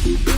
Hey.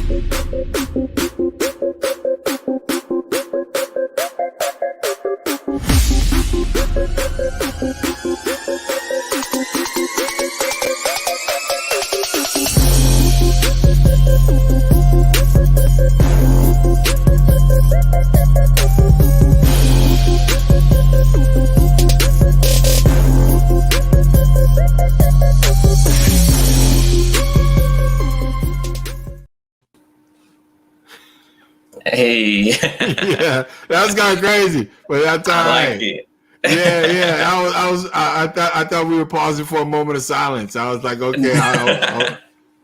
Yeah, that was kind of crazy, but that's all I right. like it. Yeah. I thought we were pausing for a moment of silence. I was like, okay,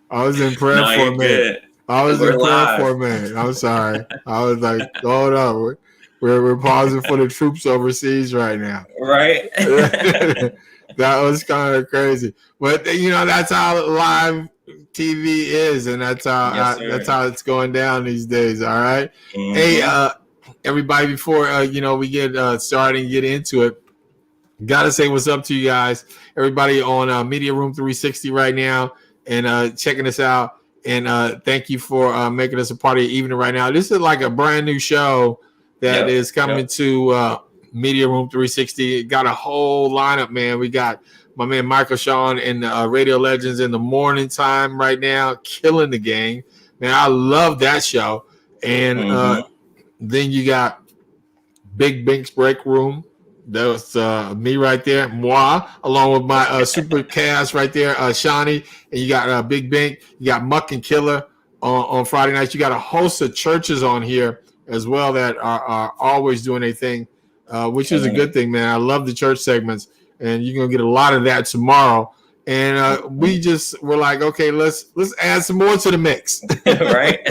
I was in prayer No, for you're a minute. good. I was We're in prayer live. for a minute. I'm sorry. I was like, hold up, we're pausing for the troops overseas right now. Right. That was kind of crazy, but that's how live TV is, and that's how Yes, how it's going down these days. All right. Hey, everybody, before we get started and get into it, gotta say what's up to you guys, everybody on Media Room 360 right now, and checking us out. And thank you for making us a part of your evening right now. This is like a brand new show that is coming to Media Room 360. Got a whole lineup, man. We got my man Michael Sean and Radio Legends in the morning time right now, killing the game. Man, I love that show. And then you got Big Bink's Break Room. That was me right there, moi, along with my super cast right there, Shawnee. And you got Big Bink. You got Muck and Killer on Friday nights. You got a host of churches on here as well that are always doing a thing, which is a good thing, man. I love the church segments, and you're going to get a lot of that tomorrow. And we're like, okay, let's add some more to the mix. Right.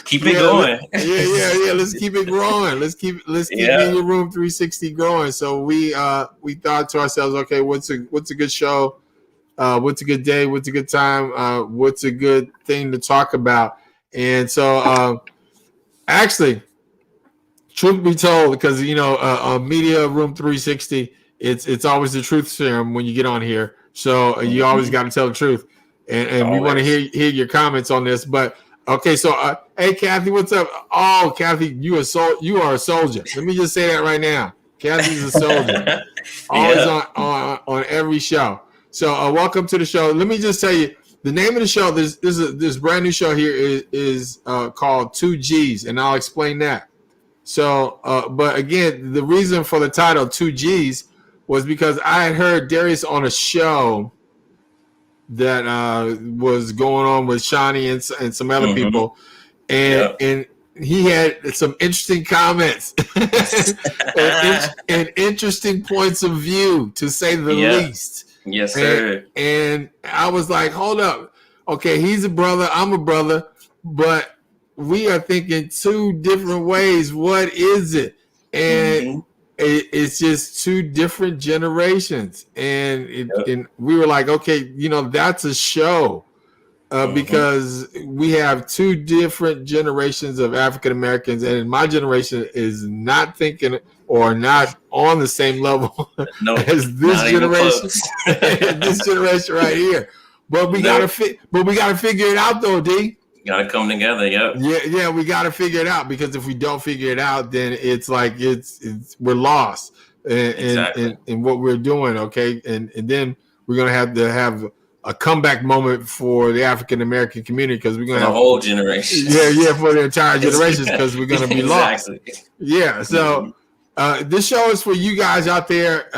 Keep it going. Yeah. Let's keep it growing. Let's keep Media Room 360 growing. So we thought to ourselves, okay, what's a good show? What's a good day? What's a good time? What's a good thing to talk about? And so actually, truth be told, because Media Room 360, it's always the truth serum when you get on here. So you always got to tell the truth, and we want to hear your comments on this. But okay, so hey, Kathy, what's up? Oh, Kathy, you are a soldier. Let me just say that right now. Kathy's a soldier, always on every show. So welcome to the show. Let me just tell you the name of the show. This brand new show here is called 2Gs, and I'll explain that. So, but again, the reason for the title 2Gs was because I had heard Darius on a show that was going on with Shawnee and some other people, and he had some interesting comments and interesting points of view, to say the least. Yes, sir. And I was like, hold up, okay, he's a brother, I'm a brother, but we are thinking two different ways. What is it? And it's just two different generations. And we were like, okay, that's a show because we have two different generations of African Americans. And my generation is not thinking or not on the same level as this generation. This generation right here. But we gotta figure it out though, D. Gotta come together. Yeah, we gotta figure it out, because if we don't figure it out, then it's like we're lost in what we're doing. Okay, and then we're gonna have a comeback moment for the African American community, because we're gonna have the whole generation. Yeah, for the entire generations, because we're gonna be lost. Yeah, so this show is for you guys out there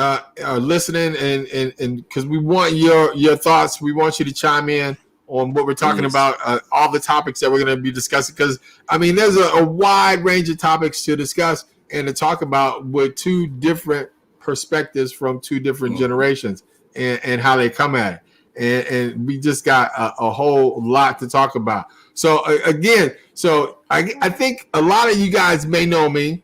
listening, and because we want your thoughts. We want you to chime in on what we're talking about, all the topics that we're going to be discussing, because there's a wide range of topics to discuss and to talk about with two different perspectives from two different generations and how they come at it, and we just got a whole lot to talk about. So again, I think a lot of you guys may know me.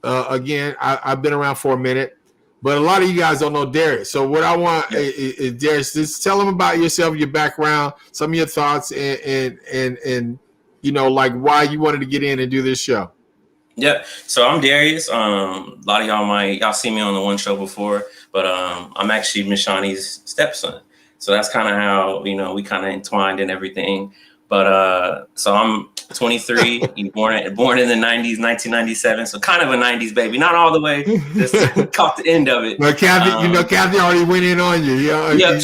Again, I've been around for a minute, but a lot of you guys don't know Darius. So what I want is Darius, just tell them about yourself, your background, some of your thoughts, and like why you wanted to get in and do this show. Yeah. So I'm Darius. A lot of y'all see me on the one show before, but I'm actually Miss Shawnee's stepson. So that's kind of how we kind of entwined in everything. But so I'm 23, born in the 90s, 1997. So kind of a 90s baby, not all the way, just caught the end of it. But Kathy, Kathy already went in on you. Yeah,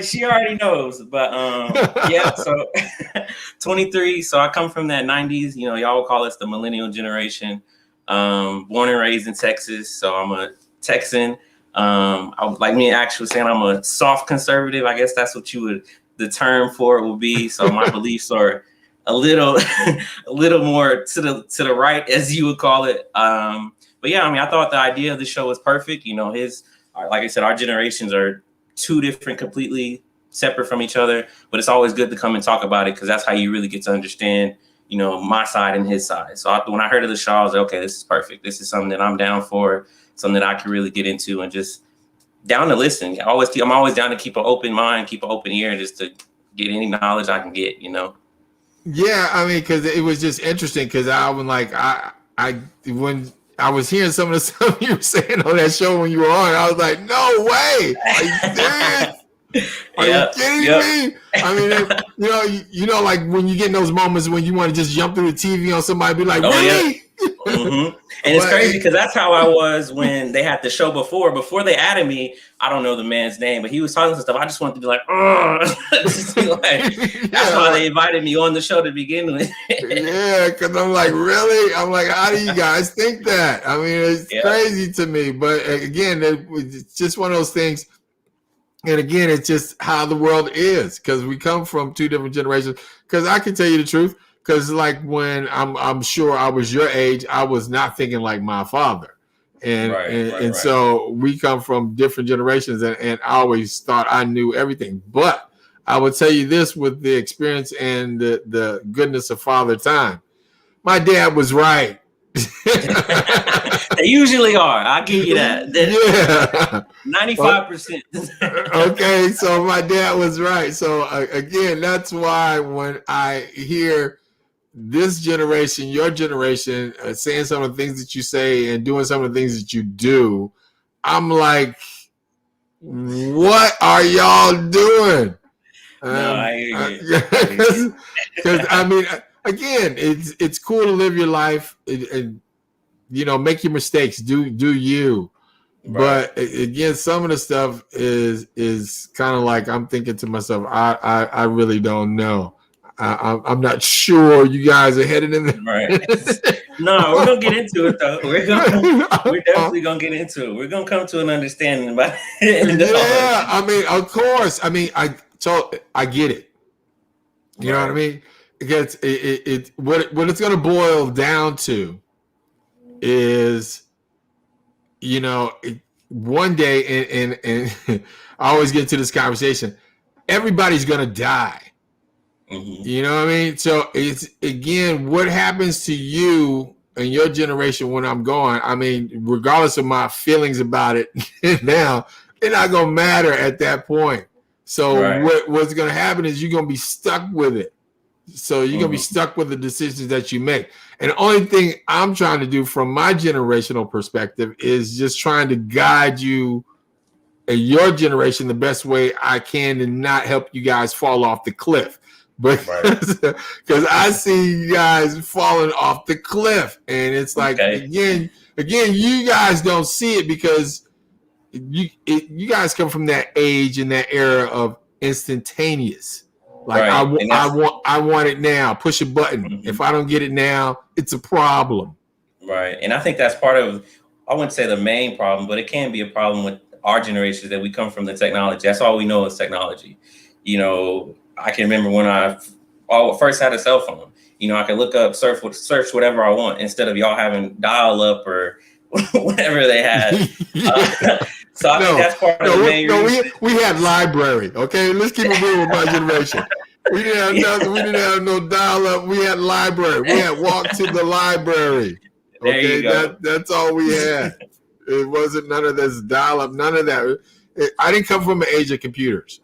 she already knows. But yeah, so 23. So I come from that 90s. Y'all will call us the millennial generation. Born and raised in Texas, so I'm a Texan. Like me actually saying, I'm a soft conservative. I guess that's what the term for it will be. So my beliefs are a little more to the right, as you would call it. But yeah, I thought the idea of the show was perfect. Like I said, our generations are two different, completely separate from each other. But it's always good to come and talk about it, because that's how you really get to understand, my side and his side. So when I heard of the show, I was like, okay, this is perfect. This is something that I'm down for, something that I can really get into, and just down to listen. I'm always down to keep an open mind, keep an open ear, just to get any knowledge I can get, Yeah, because it was just interesting, because when I was hearing some of the stuff you were saying on that show when you were on, I was like, no way. Are you serious? Are you kidding me? Like when you get in those moments when you want to just jump through the TV on somebody, be like, really? Yeah. Mm-hmm. And it's crazy, because that's how I was when they had the show before they added me. I don't know the man's name, but he was talking some stuff. I just wanted to be like, that's why they invited me on the show to begin with. Yeah, because I'm like, really? I'm like, how do you guys think that? It's crazy to me. But again, it's just one of those things. And again, it's just how the world is, because we come from two different generations. Because I can tell you the truth, because like when I'm sure I was your age, I was not thinking like my father. And so we come from different generations, and I always thought I knew everything. But I will tell you this, with the experience and the goodness of Father Time, my dad was right. They usually are. I'll give you that. Yeah. 95%. Okay, so my dad was right. So again, that's why when I hear this generation, your generation, saying some of the things that you say and doing some of the things that you do, I'm like, what are y'all doing? No, I hear you. Because again, it's cool to live your life and make your mistakes, do you. Right. But again, some of the stuff is kind of like, I'm thinking to myself, I really don't know. I'm not sure you guys are headed in there. Right. No, we're gonna get into it though. We're definitely gonna get into it. We're gonna come to an understanding about it. Yeah, of course. I get it. You know what I mean? Because what it's gonna boil down to is, one day, and I always get into this conversation, everybody's gonna die. Mm-hmm. You know what I mean? So it's, again, what happens to you and your generation when I'm gone, regardless of my feelings about it now, it's not gonna matter at that point. So what's gonna happen is you're gonna be stuck with it. So you're gonna be stuck with the decisions that you make. And the only thing I'm trying to do from my generational perspective is just trying to guide you and your generation the best way I can, and not help you guys fall off the cliff. Because I see you guys falling off the cliff, and it's like, again, you guys don't see it because you guys come from that age and that era of instantaneous. Like, I want it now. Push a button. Mm-hmm. If I don't get it now, it's a problem. Right, and I think that's part of, I wouldn't say the main problem, but it can be a problem with our generations, that we come from the technology. That's all we know is technology. I can remember when I first had a cell phone. I could look up, search whatever I want, instead of y'all having dial up or whatever they had. So I think that's part of the main reason. We had library. Okay, let's keep it real with my generation. We didn't have nothing. We didn't have no dial up. We had library. We had walk to the library. Okay, there you go. That's all we had. It wasn't none of this dial up. None of that. I didn't come from an age of computers.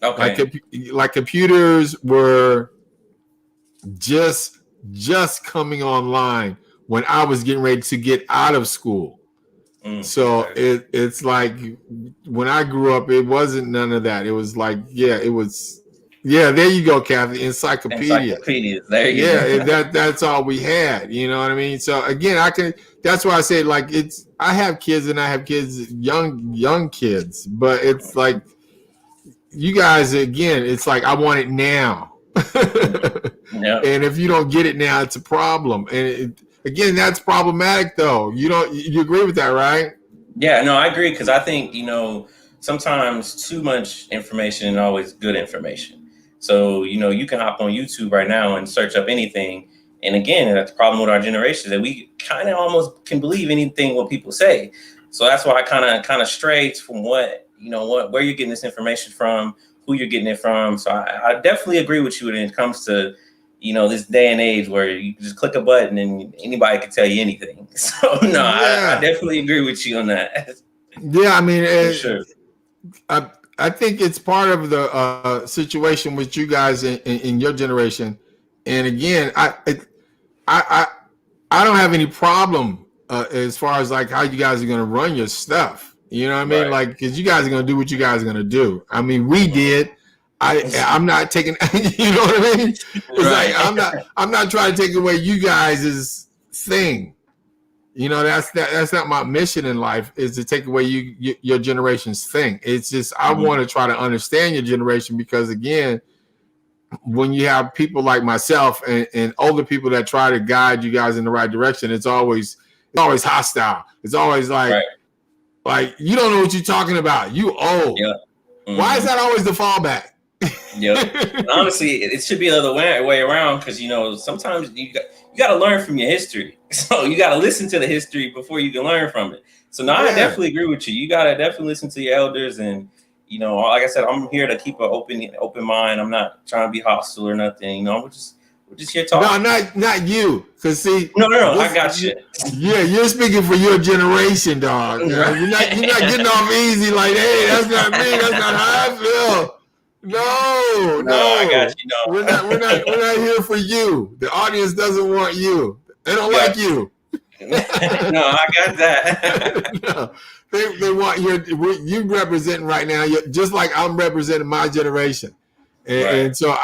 Okay. Like computers were just coming online when I was getting ready to get out of school. So it's like, when I grew up, it wasn't none of that. It was like, it was Yeah, there you go, Kathy. Encyclopedia. Encyclopedias. There you Yeah, go. that's all we had. You know what I mean? So again, I can. That's why I say like it's. I have kids and I have kids, young kids, but it's like you guys again. It's like I want it now. Yeah. And if you don't get it now, it's a problem. And again, that's problematic, though. You agree with that, right? Yeah, no, I agree because I think sometimes too much information is always good information. So you can hop on YouTube right now and search up anything. And again, that's the problem with our generation that we kind of almost can believe anything what people say. So that's why I kind of stray from where you're getting this information from, who you're getting it from. So I definitely agree with you when it comes to this day and age where you just click a button and anybody can tell you anything. So no, Yeah. I definitely agree with you on that. Yeah, I mean, For sure. I think it's part of the situation with you guys in your generation. And again, I don't have any problem as far as like how you guys are going to run your stuff. You know what I mean? Right. Like, because you guys are going to do what you guys are going to do. I mean, we did. I'm not taking. You know what I mean? It's Right. like I'm not trying to take away you guys' thing. That's not my mission in life, is to take away your generation's thing. It's just I want to try to understand your generation, because again, when you have people like myself and older people that try to guide you guys in the right direction, it's always hostile. It's always like, Right. like you don't know what you're talking about. You old. Yeah. Why is that always the fallback? Yeah. Honestly, it should be the other way around, because sometimes you got to learn from your history. So you got to listen to the history before you can learn from it. So no, I definitely agree with you. You got to definitely listen to your elders, and like I said, I'm here to keep an open mind. I'm not trying to be hostile or nothing. We're just here talking. No, not you. Cause see, no, I got you. Yeah, you're speaking for your generation, dog. You're not getting off easy like, hey, that's not me. That's not how I feel. No, I got you. No, we're not here for you. The audience doesn't want you. They don't like you. No, I got that. No, they want you representing right now. Just like I'm representing my generation, and so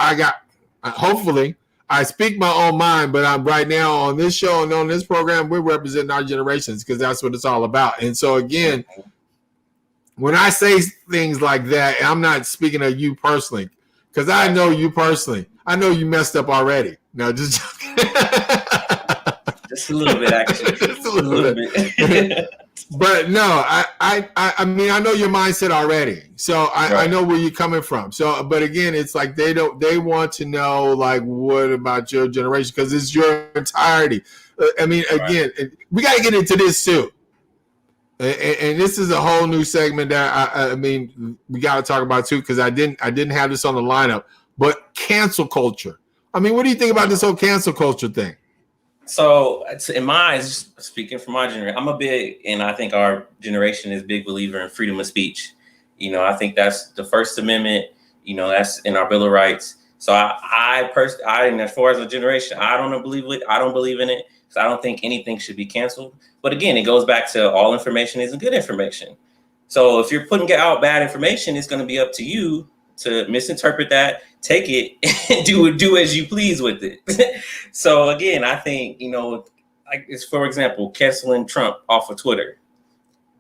hopefully I speak my own mind. But I'm right now on this show and on this program, we're representing our generations, because that's what it's all about. And so again, when I say things like that, I'm not speaking of you personally, because I know you personally. I know you messed up already. No, just a little bit, actually. Just a little bit. But no, I mean, I know your mindset already, so I know where you're coming from. So, but again, it's like they want to know, like, what about your generation, because it's your entirety. I mean, again, we got to get into this too. And this is a whole new segment that I mean we got to talk about too, because I didn't have this on the lineup. But cancel culture. I mean, what do you think about this whole cancel culture thing? So, in my eyes, speaking from my generation, I'm and I think our generation is a big believer in freedom of speech. I think that's the First Amendment. That's in our Bill of Rights. So I personally, as far as a generation, I don't believe it. I don't believe in it. So I don't think anything should be canceled. But again, it goes back to all information isn't good information. So if you're putting out bad information, it's going to be up to you to misinterpret that, take it, and do as you please with it. So again, I think, like it's, for example, canceling Trump off of Twitter.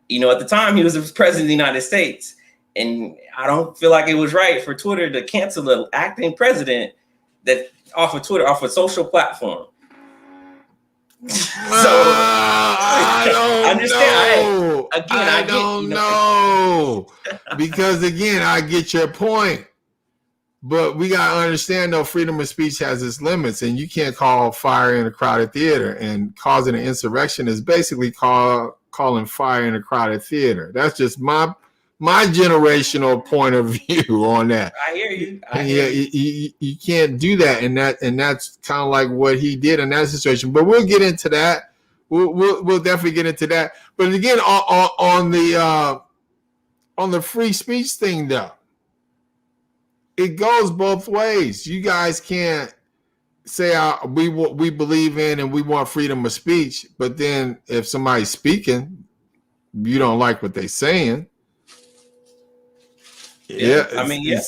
At the time he was the president of the United States. And I don't feel like it was right for Twitter to cancel the acting president that off of Twitter, off a social platform. I don't know. I don't know. Because again, I get your point. But we got to understand, though, freedom of speech has its limits, and you can't call fire in a crowded theater. And causing an insurrection is basically calling fire in a crowded theater. That's just my generational point of view on that. I hear you. You can't do that, and that's kind of like what he did in that situation. But we'll get into that. We'll definitely get into that. But again, on the free speech thing, though, it goes both ways. You guys can't say we believe in and we want freedom of speech, but then if somebody's speaking, you don't like what they're saying. Yeah. I mean, yeah,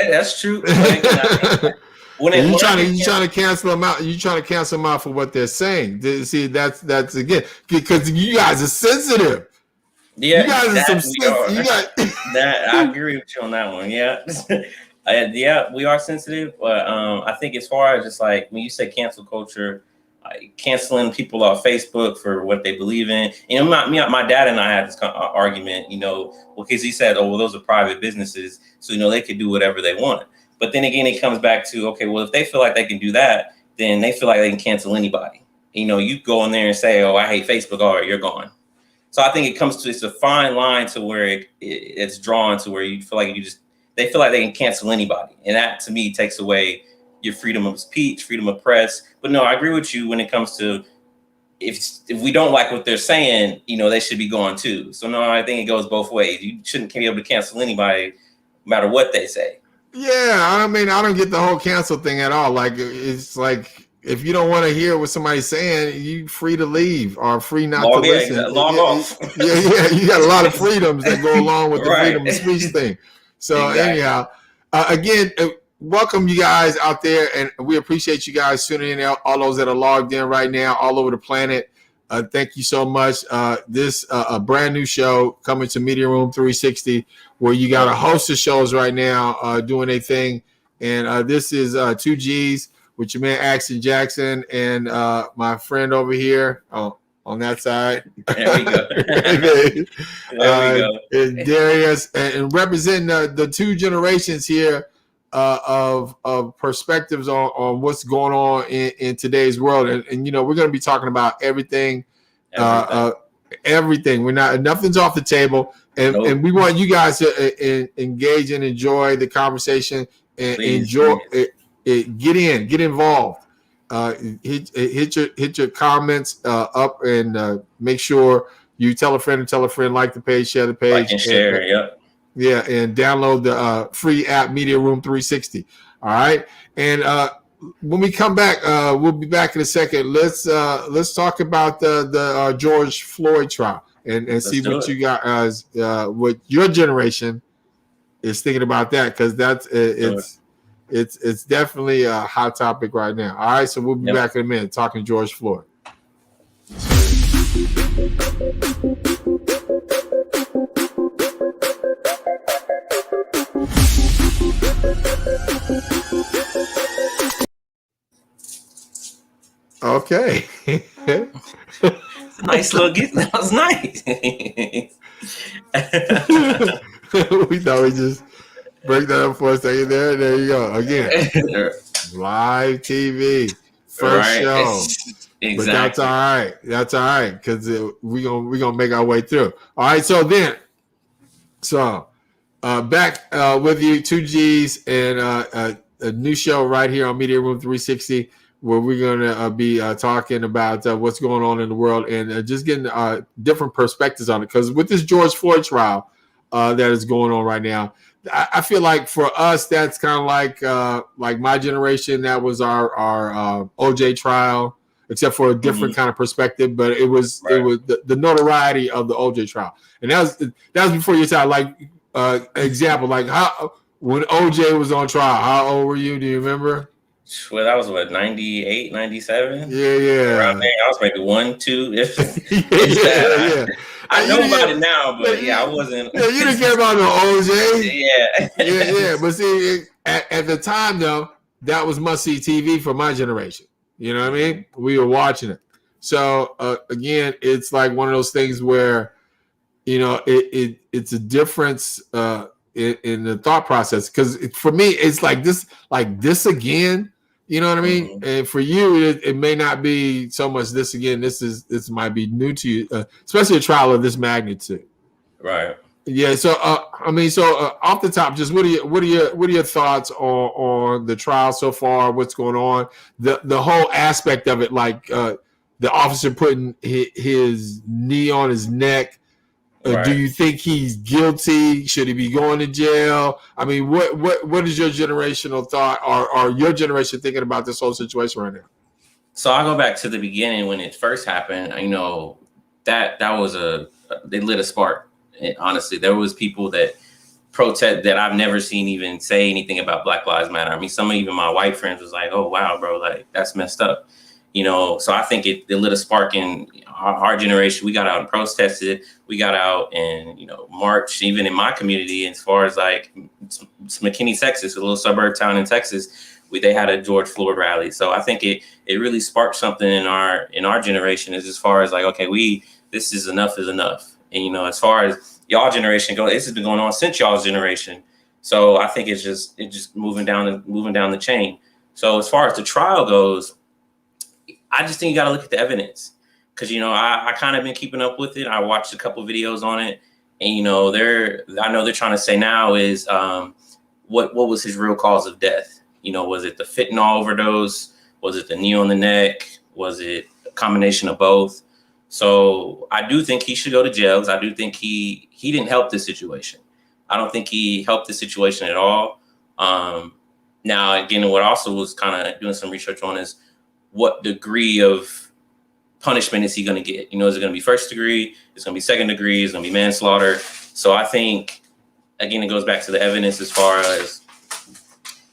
that's true. But you trying to cancel them out. You trying to cancel them out for what they're saying. See, that's again because you guys are sensitive. Yeah, you guys are some. That I agree with you on that one. Yeah, yeah, we are sensitive, but I think as far as just like when you say cancel culture, like canceling people off Facebook for what they believe in. You know, my dad and I had this argument. You know, because he said, "Oh, well, those are private businesses, so they could do whatever they want." But then again, it comes back to, okay, well, if they feel like they can do that, then they feel like they can cancel anybody. You go in there and say, "Oh, I hate Facebook," all right, you're gone. So I think it's a fine line to where it's drawn to where you feel like they feel like they can cancel anybody. And that to me takes away your freedom of speech, freedom of press. But no, I agree with you when it comes to if we don't like what they're saying, they should be gone too. So no, I think it goes both ways. You shouldn't be able to cancel anybody no matter what they say. Yeah, I mean, I don't get the whole cancel thing at all. Like, it's like if you don't want to hear what somebody's saying, you free to leave or free not to listen. Log off. Yeah, you got a lot of freedoms that go along with the freedom of speech thing. So anyhow, again, welcome you guys out there, and we appreciate you guys tuning in. All those that are logged in right now, all over the planet. Thank you so much. This a brand new show coming to Media Room 360, where you got a host of shows right now doing a thing. And this is 2Gs with your man Axon Jackson and my friend over here on that side. There we go. There we go. Darius, and representing the two generations here of perspectives on what's going on in today's world. And we're going to be talking about everything. Everything. Nothing's off the table. And we want you guys to engage and enjoy the conversation and enjoy it. Get involved. Hit your comments up and make sure you tell a friend, like the page, share the page, like and share. Yep. Yeah, and download the free app Media Room 360. All right, and when we come back, we'll be back in a second. Let's talk about the George Floyd trial and see what you guys, what your generation is thinking about that, because that's it's definitely a hot topic right now. All right, so we'll be back in a minute talking George Floyd. Okay. It's a nice little gift. That was nice. We thought we'd just break that up for a second there. There you go. Again, live TV, first show. Exactly. But that's all right. That's all right, because we're gonna make our way through. All right, so back with you, 2Gs, and a new show right here on Media Room 360, where we're gonna be talking about what's going on in the world and just getting different perspectives on it. Because with this George Floyd trial that is going on right now, I feel like for us, that's kind of like my generation. That was our OJ trial, except for a different kind of perspective. But it was the notoriety of the OJ trial, and that was before your time. Like example, like when OJ was on trial, how old were you? Do you remember? Well, that was 98, 97? Yeah. Around there, I was maybe 1, 2. Yeah. I know about it now, but I wasn't. Yeah, you didn't care about the OJ. Yeah. But see, at the time, though, that was must-see TV for my generation. You know what I mean? We were watching it. So, again, it's like one of those things where, it's a difference in the thought process. Because for me, it's like this again. You know what I mean? Mm-hmm. And for you, it may not be so much this again. This might be new to you, especially a trial of this magnitude. Right. Yeah. So off the top, just what are your thoughts on the trial so far? What's going on? The whole aspect of it, like the officer putting his knee on his neck. Right. Do you think he's guilty? Should he be going to jail? I mean, what is your generational thought, or your generation thinking about this whole situation right now? So I'll go back to the beginning when it first happened. That was they lit a spark. And honestly, there was people that protest that I've never seen even say anything about Black Lives Matter. I mean, some of even my white friends was like, "Oh wow, bro, like that's messed up," you know. So I think it lit a spark in our generation. We got out and protested. We got out and marched. Even in my community, as far as like McKinney, Texas, a little suburb town in Texas, they had a George Floyd rally. So I think it really sparked something in our generation, as far as like, okay, this is enough is enough. And as far as y'all generation go, this has been going on since y'all's generation. So I think it's just moving down the chain. So as far as the trial goes, I just think you got to look at the evidence, because I kind of been keeping up with it. I watched a couple videos on it, and I know they're trying to say now is what was his real cause of death? Was it the fentanyl overdose? Was it the knee on the neck? Was it a combination of both? So I do think he should go to jail, because I do think he didn't help this situation. I don't think he helped the situation at all. Now, again, what I also was kind of doing some research on is what degree of punishment is he going to get? Is it going to be first degree? It's going to be second degree? It's going to be manslaughter? So I think, again, it goes back to the evidence as far as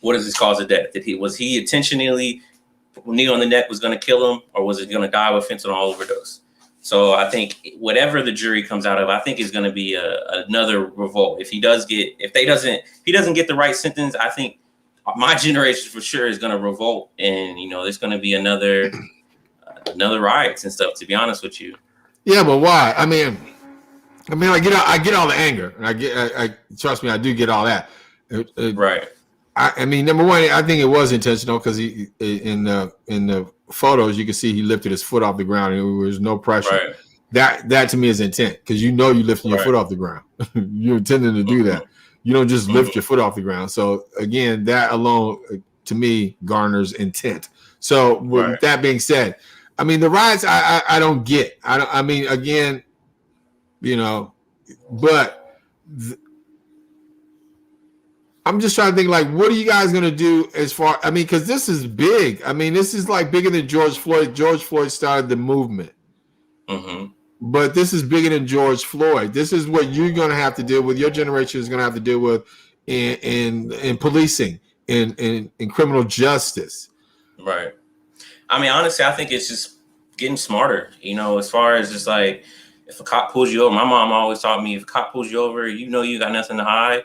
what is his cause of death? Was he intentionally, knee on the neck was going to kill him, or was it going to die with fentanyl overdose? So I think whatever the jury comes out of, I think is going to be another revolt. If he doesn't get the right sentence, I think my generation for sure is going to revolt, and there's going to be another riots and stuff. To be honest with you. Yeah, but why? I mean, I get all the anger, and I trust me, I do get all that. Right. I mean, number one, I think it was intentional, because he in the photos you can see he lifted his foot off the ground and there was no pressure. Right. That to me is intent, because you're lifting your foot off the ground. You're intending to do that. You don't just lift your foot off the ground. So again, that alone to me garners intent. So with that being said, I mean, the riots I don't get. I mean, again, but I'm just trying to think, like, what are you guys going to do as far, I mean, because this is big. I mean, this is like bigger than George Floyd. George Floyd started the movement. Mm-hmm. But this is bigger than George Floyd. This is what you're going to have to deal with. Your generation is going to have to deal with in policing, in criminal justice. Right. I mean, honestly, I think it's just getting smarter, as far as just like, if a cop pulls you over, my mom always taught me, if a cop pulls you over, you got nothing to hide,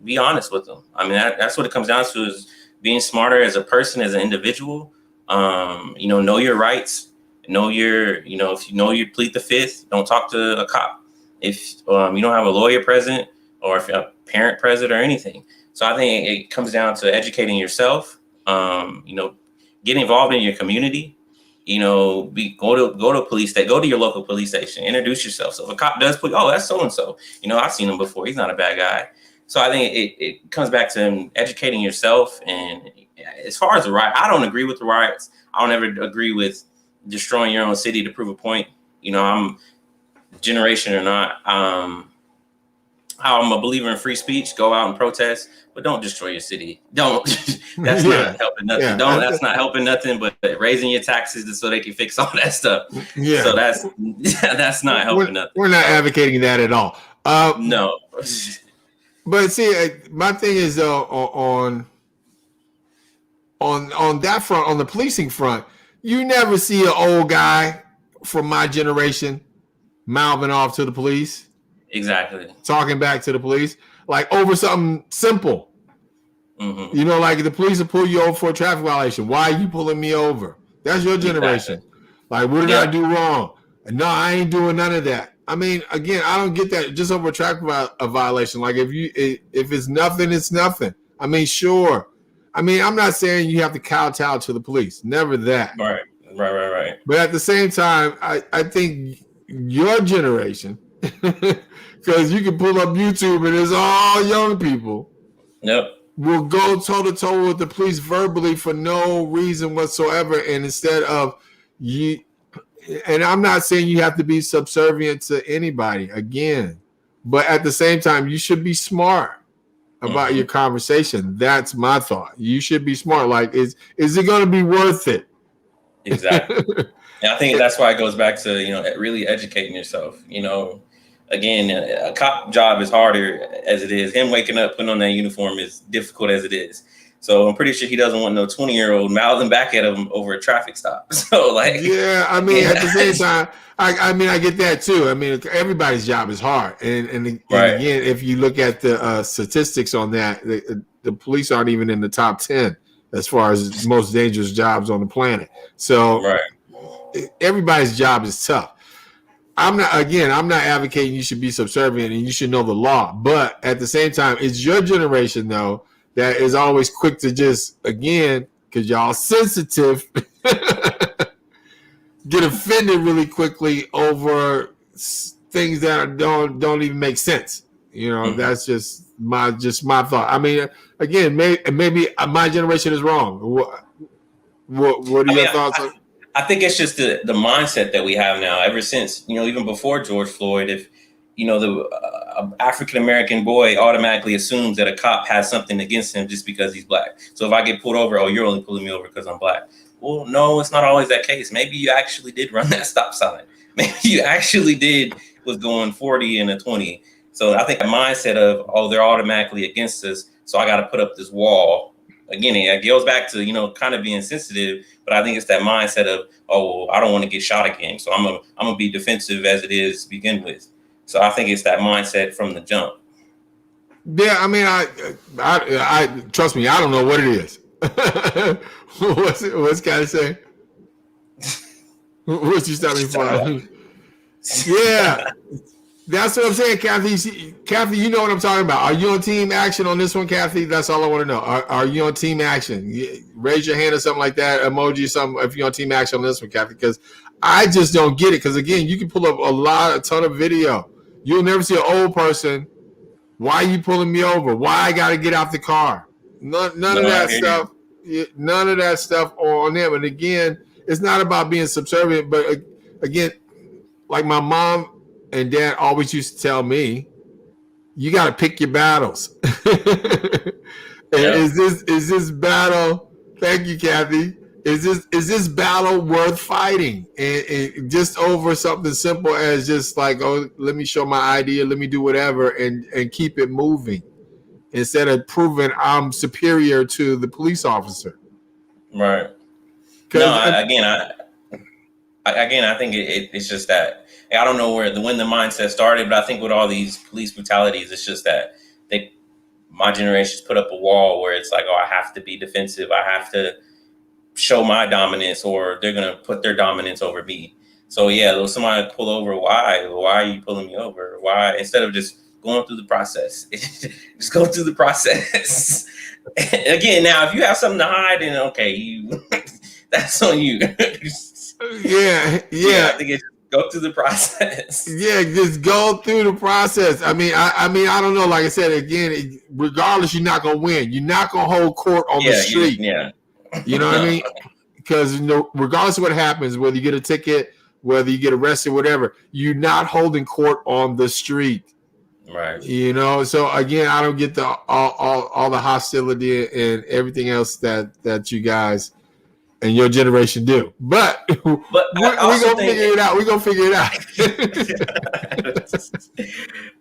be honest with them. I mean, that's what it comes down to, is being smarter as a person, as an individual. Know your rights. Know your, if you plead the fifth, don't talk to a cop. If you don't have a lawyer present, or if a parent present, or anything. So I think it comes down to educating yourself. Get involved in your community. Go to police station, go to your local police station, introduce yourself. So if a cop does put, oh, that's so and so. I've seen him before. He's not a bad guy. So I think it comes back to educating yourself. And as far as the riot, I don't agree with the riots. I don't ever agree with destroying your own city to prove a point. I'm generation or not. I'm a believer in free speech. Go out and protest, but don't destroy your city. Don't. That's not helping nothing. Yeah. That's not helping nothing. But raising your taxes so they can fix all that stuff. Yeah. So that's not helping nothing. We're not advocating that at all. No. But see, my thing is on that front, on the policing front, you never see an old guy from my generation mouthing off to the police. Exactly. Talking back to the police, like over something simple. Mm-hmm. Like the police will pull you over for a traffic violation. Why are you pulling me over? That's your generation. Exactly. Like, what did I do wrong? No, I ain't doing none of that. I mean, again, I don't get that just over a traffic violation. Like, if it's nothing, it's nothing. I mean, sure. I mean, I'm not saying you have to kowtow to the police. Never that. Right. But at the same time, I think your generation, because you can pull up YouTube and it's all young people. Yep. Will go toe to toe with the police verbally for no reason whatsoever, and instead of you. And I'm not saying you have to be subservient to anybody again, but at the same time, you should be smart about your conversation. That's my thought. You should be smart. Like, is it going to be worth it? Exactly. And I think that's why it goes back to, really educating yourself. again, a cop job is harder as it is. Him waking up, putting on that uniform is difficult as it is. So I'm pretty sure he doesn't want no 20-year-old mouthing back at him over a traffic stop. So like, yeah, I mean, at the same time, I mean, I get that too. I mean, everybody's job is hard, and again, if you look at the statistics on that, the police aren't even in the top 10 as far as most dangerous jobs on the planet. So everybody's job is tough. I'm not advocating you should be subservient and you should know the law, but at the same time, it's your generation though that is always quick to just, again, because y'all sensitive, get offended really quickly over things that don't even make sense. You know, that's just my thought. I mean, again, maybe my generation is wrong. What are your thoughts? I think it's just the mindset that we have now. Ever since, even before George Floyd, if the African American boy automatically assumes that a cop has something against him just because he's black. So if I get pulled over, oh, you're only pulling me over because I'm black. Well, no, it's not always that case. Maybe you actually did run that stop sign. Maybe you actually was going 40 and a 20. So I think the mindset of, oh, they're automatically against us, so I got to put up this wall. Again, it goes back to, kind of being sensitive, but I think it's that mindset of, oh, well, I don't want to get shot again. So I'm gonna be defensive as it is to begin with. So I think it's that mindset from the jump. Yeah, I mean, I trust me, I don't know what it is. What's guy say? What you stopping for? Yeah, that's what I'm saying, Kathy. Kathy, you know what I'm talking about. Are you on team action on this one, Kathy? That's all I want to know. Are you on team action? Raise your hand or something like that, emoji, something if you're on team action on this one, Kathy, because I just don't get it. Because again, you can pull up a ton of video. You'll never see an old person. Why are you pulling me over? Why I got to get out the car? None of that stuff. None of that stuff on them. And again, it's not about being subservient, but again, like my mom and dad always used to tell me, you got to pick your battles. Is this battle? Thank you, Kathy. Is this battle worth fighting? And just over something simple as just like, oh, let me show my idea, let me do whatever, and keep it moving instead of proving I'm superior to the police officer. Right. No, I think it's just that. I don't know when the mindset started, but I think with all these police brutalities, it's just that my generation's put up a wall where it's like, oh, I have to be defensive. I have to show my dominance, or they're going to put their dominance over me. So yeah, somebody pull over. Why are you pulling me over? Why? Instead of just going through the process, just go through the process. Again, now, if you have something to hide, then okay, that's on you. Yeah. I think it's go through the process. Yeah, just go through the process. I mean, I don't know. Like I said, again, regardless, you're not gonna win. You're not gonna hold court on the street. Yeah. You know what I mean? Because regardless of what happens, whether you get a ticket, whether you get arrested, whatever, you're not holding court on the street. Right. So again, I don't get the all the hostility and everything else that you guys and your generation do. But we're gonna figure it out. We're gonna figure it out.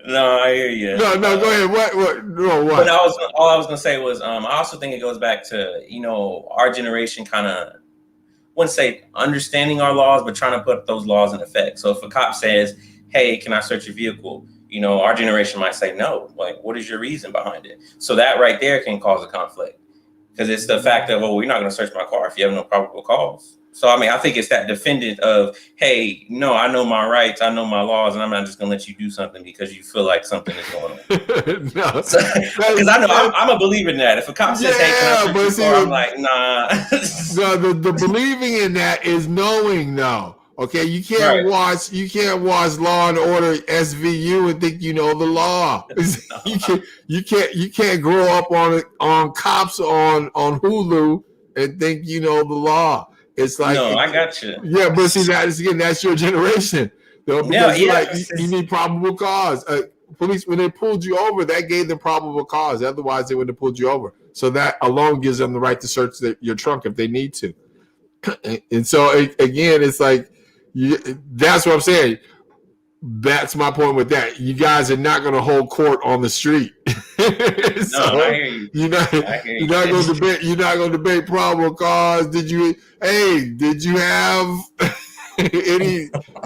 No, I hear you. No, go ahead. What? But all I was gonna say was, I also think it goes back to, our generation kind of, wouldn't say understanding our laws, but trying to put those laws in effect. So if a cop says, hey, can I search your vehicle? Our generation might say no. Like, what is your reason behind it? So that right there can cause a conflict, because it's the fact of, we're not going to search my car if you have no probable cause. So, I think it's that defendant of, hey, no, I know my rights, I know my laws, and I'm not just going to let you do something because you feel like something is going on. Because I know I'm a believer in that. If a cop says, hey, can I search your car? I'm like, nah. The believing in that is knowing, though. Okay, you can't watch Law and Order SVU and think you know the law. You can't grow up on cops on Hulu and think you know the law. It's like, no, I got you. Yeah, but see, that's your generation. Because you need probable cause. Police, when they pulled you over, that gave them probable cause. Otherwise, they wouldn't have pulled you over. So that alone gives them the right to search your trunk if they need to. And so again, it's like, that's what I'm saying. that's my point with that. You guys are not going to hold court on the street. So no, I hear you. You're not going to debate. You're not going to debate probable cause. Did you have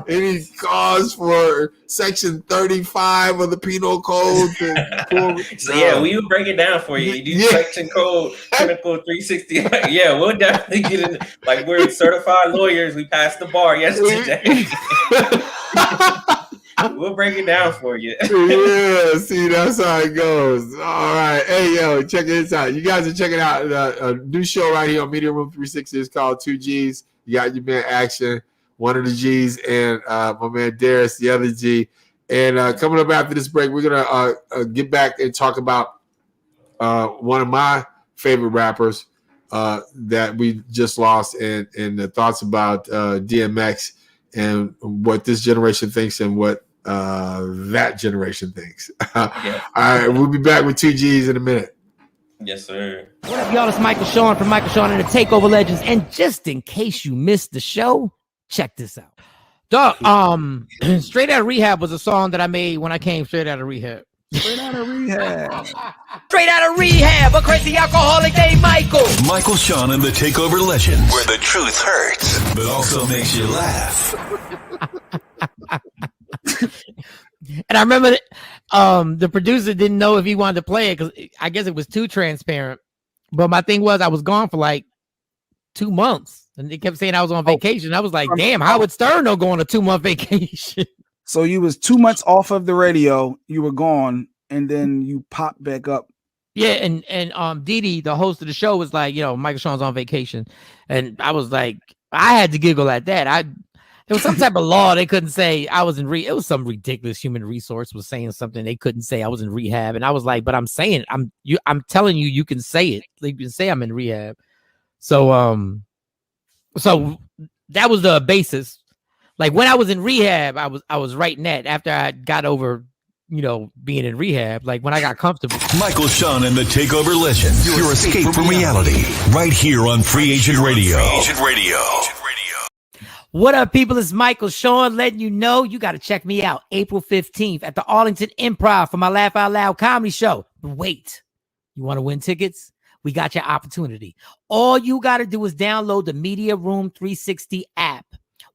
any cause for Section 35 of the Penal Code? So yeah, we will break it down for you. You do Section Code Clinical 360. Yeah, we'll definitely get in. Like, we're certified lawyers. We passed the bar yesterday. We'll break it down for you. Yeah, see, that's how it goes. All right. Hey, yo, check this out. You guys are checking out a new show right here on Media Room 360. It's called 2 Gs. You got your man Action, one of the G's, and my man Darius, the other G. And coming up after this break, we're going to get back and talk about one of my favorite rappers that we just lost and the thoughts about DMX and what this generation thinks and what that generation thinks. Yeah. All right, we'll be back with 2 Gs in a minute. Yes, sir. What up, y'all? It's Michael Sean from Michael Sean and the Takeover Legends. And just in case you missed the show, check this out. Dog, Straight Outta Rehab was a song that I made when I came straight out of rehab. Straight Outta Rehab. Straight Outta Rehab, a crazy alcoholic named Michael. Michael Sean and the Takeover Legends, where the truth hurts, but also makes you laugh. And I remember the producer didn't know if he wanted to play it because I guess it was too transparent. But my thing was I was gone for like 2 months. And they kept saying I was on vacation. I was like, damn, Howard Stern don't go on a 2-month vacation. So you was 2 months off of the radio, you were gone, and then you popped back up. Yeah, and Dee, the host of the show, was like, Michael Sean's on vacation. And I was like, I had to giggle at that. There was some type of law they couldn't say I was in it was some ridiculous human resource was saying something they couldn't say I was in rehab. And I was like, but I'm saying I'm telling you, you can say it. Like, you can say I'm in rehab. So that was the basis. Like when I was in rehab, I was writing that after I got over, being in rehab. Like when I got comfortable. Michael Sean and the Takeover Legends. Your escape from reality. Right here on Free Agent Radio. What up, people? It's Michael Sean letting you know you got to check me out April 15th at the Arlington Improv for my Laugh Out Loud comedy show. But wait, you want to win tickets? We got your opportunity. All you got to do is download the Media Room 360 app.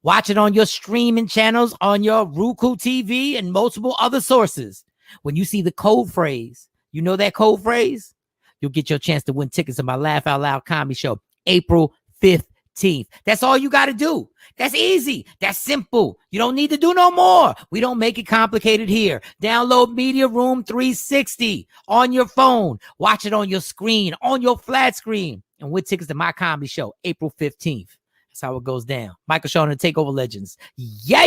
Watch it on your streaming channels, on your Roku TV, and multiple other sources. When you see the code phrase, you know that code phrase? You'll get your chance to win tickets to my Laugh Out Loud comedy show April 15th. That's all you got to do. That's easy. That's simple. You don't need to do no more. We don't make it complicated here. Download Media Room 360 on your phone. Watch it on your screen, on your flat screen. And win tickets to my comedy show April 15th. That's how it goes down. Michael Sean and the Takeover Legends. Yeah.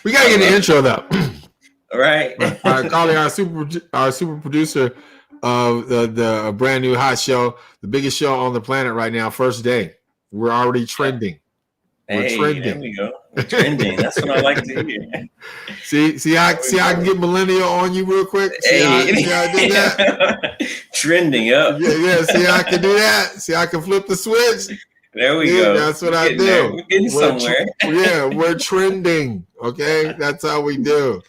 We got to get the intro, though. All right. Calling our super producer of the brand new hot show, the biggest show on the planet right now. First day, we're already trending. We're trending. There we go. We're trending. That's what I like to hear. See, I can get millennial on you real quick. See how I did that? Trending up. Yeah. See, I can do that. See, I can flip the switch. There we go. That's what I do. There. We're getting somewhere. We're trending. Okay, that's how we do.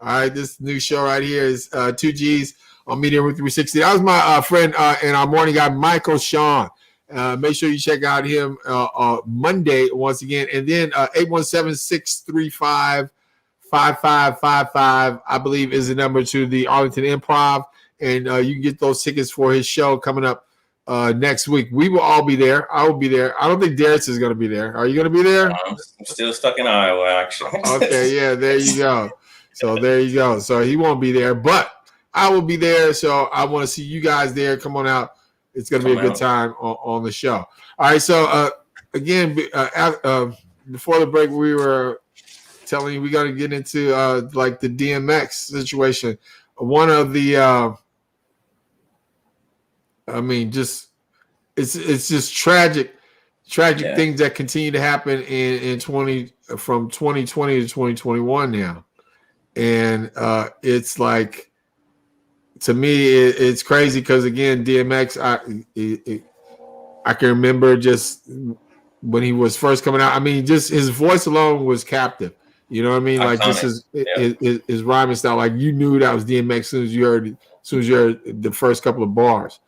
All right, this new show right here is 2 Gs on Media Room 360. That was my friend and our morning guy, Michael Sean. Make sure you check out him Monday once again. And then 817-635-5555, I believe, is the number to the Arlington Improv. And you can get those tickets for his show coming up next week. We will all be there. I will be there. I don't think Darius is going to be there. Are you going to be there? I'm still stuck in Iowa, actually. Okay, yeah, there you go. So there you go. So he won't be there, but I will be there. So I want to see you guys there. Come on out. It's going to be a good time on the show. All right. So again, before the break, we were telling you we got to get into like the DMX situation. One of the, it's just tragic things that continue to happen from 2020 to 2021 now. And it's like, to me, it's crazy because, again, DMX, I can remember just when he was first coming out. I mean, just his voice alone was captive. You know what I mean? Like just his rhyming style. Like you knew that was DMX as soon as you heard the first couple of bars.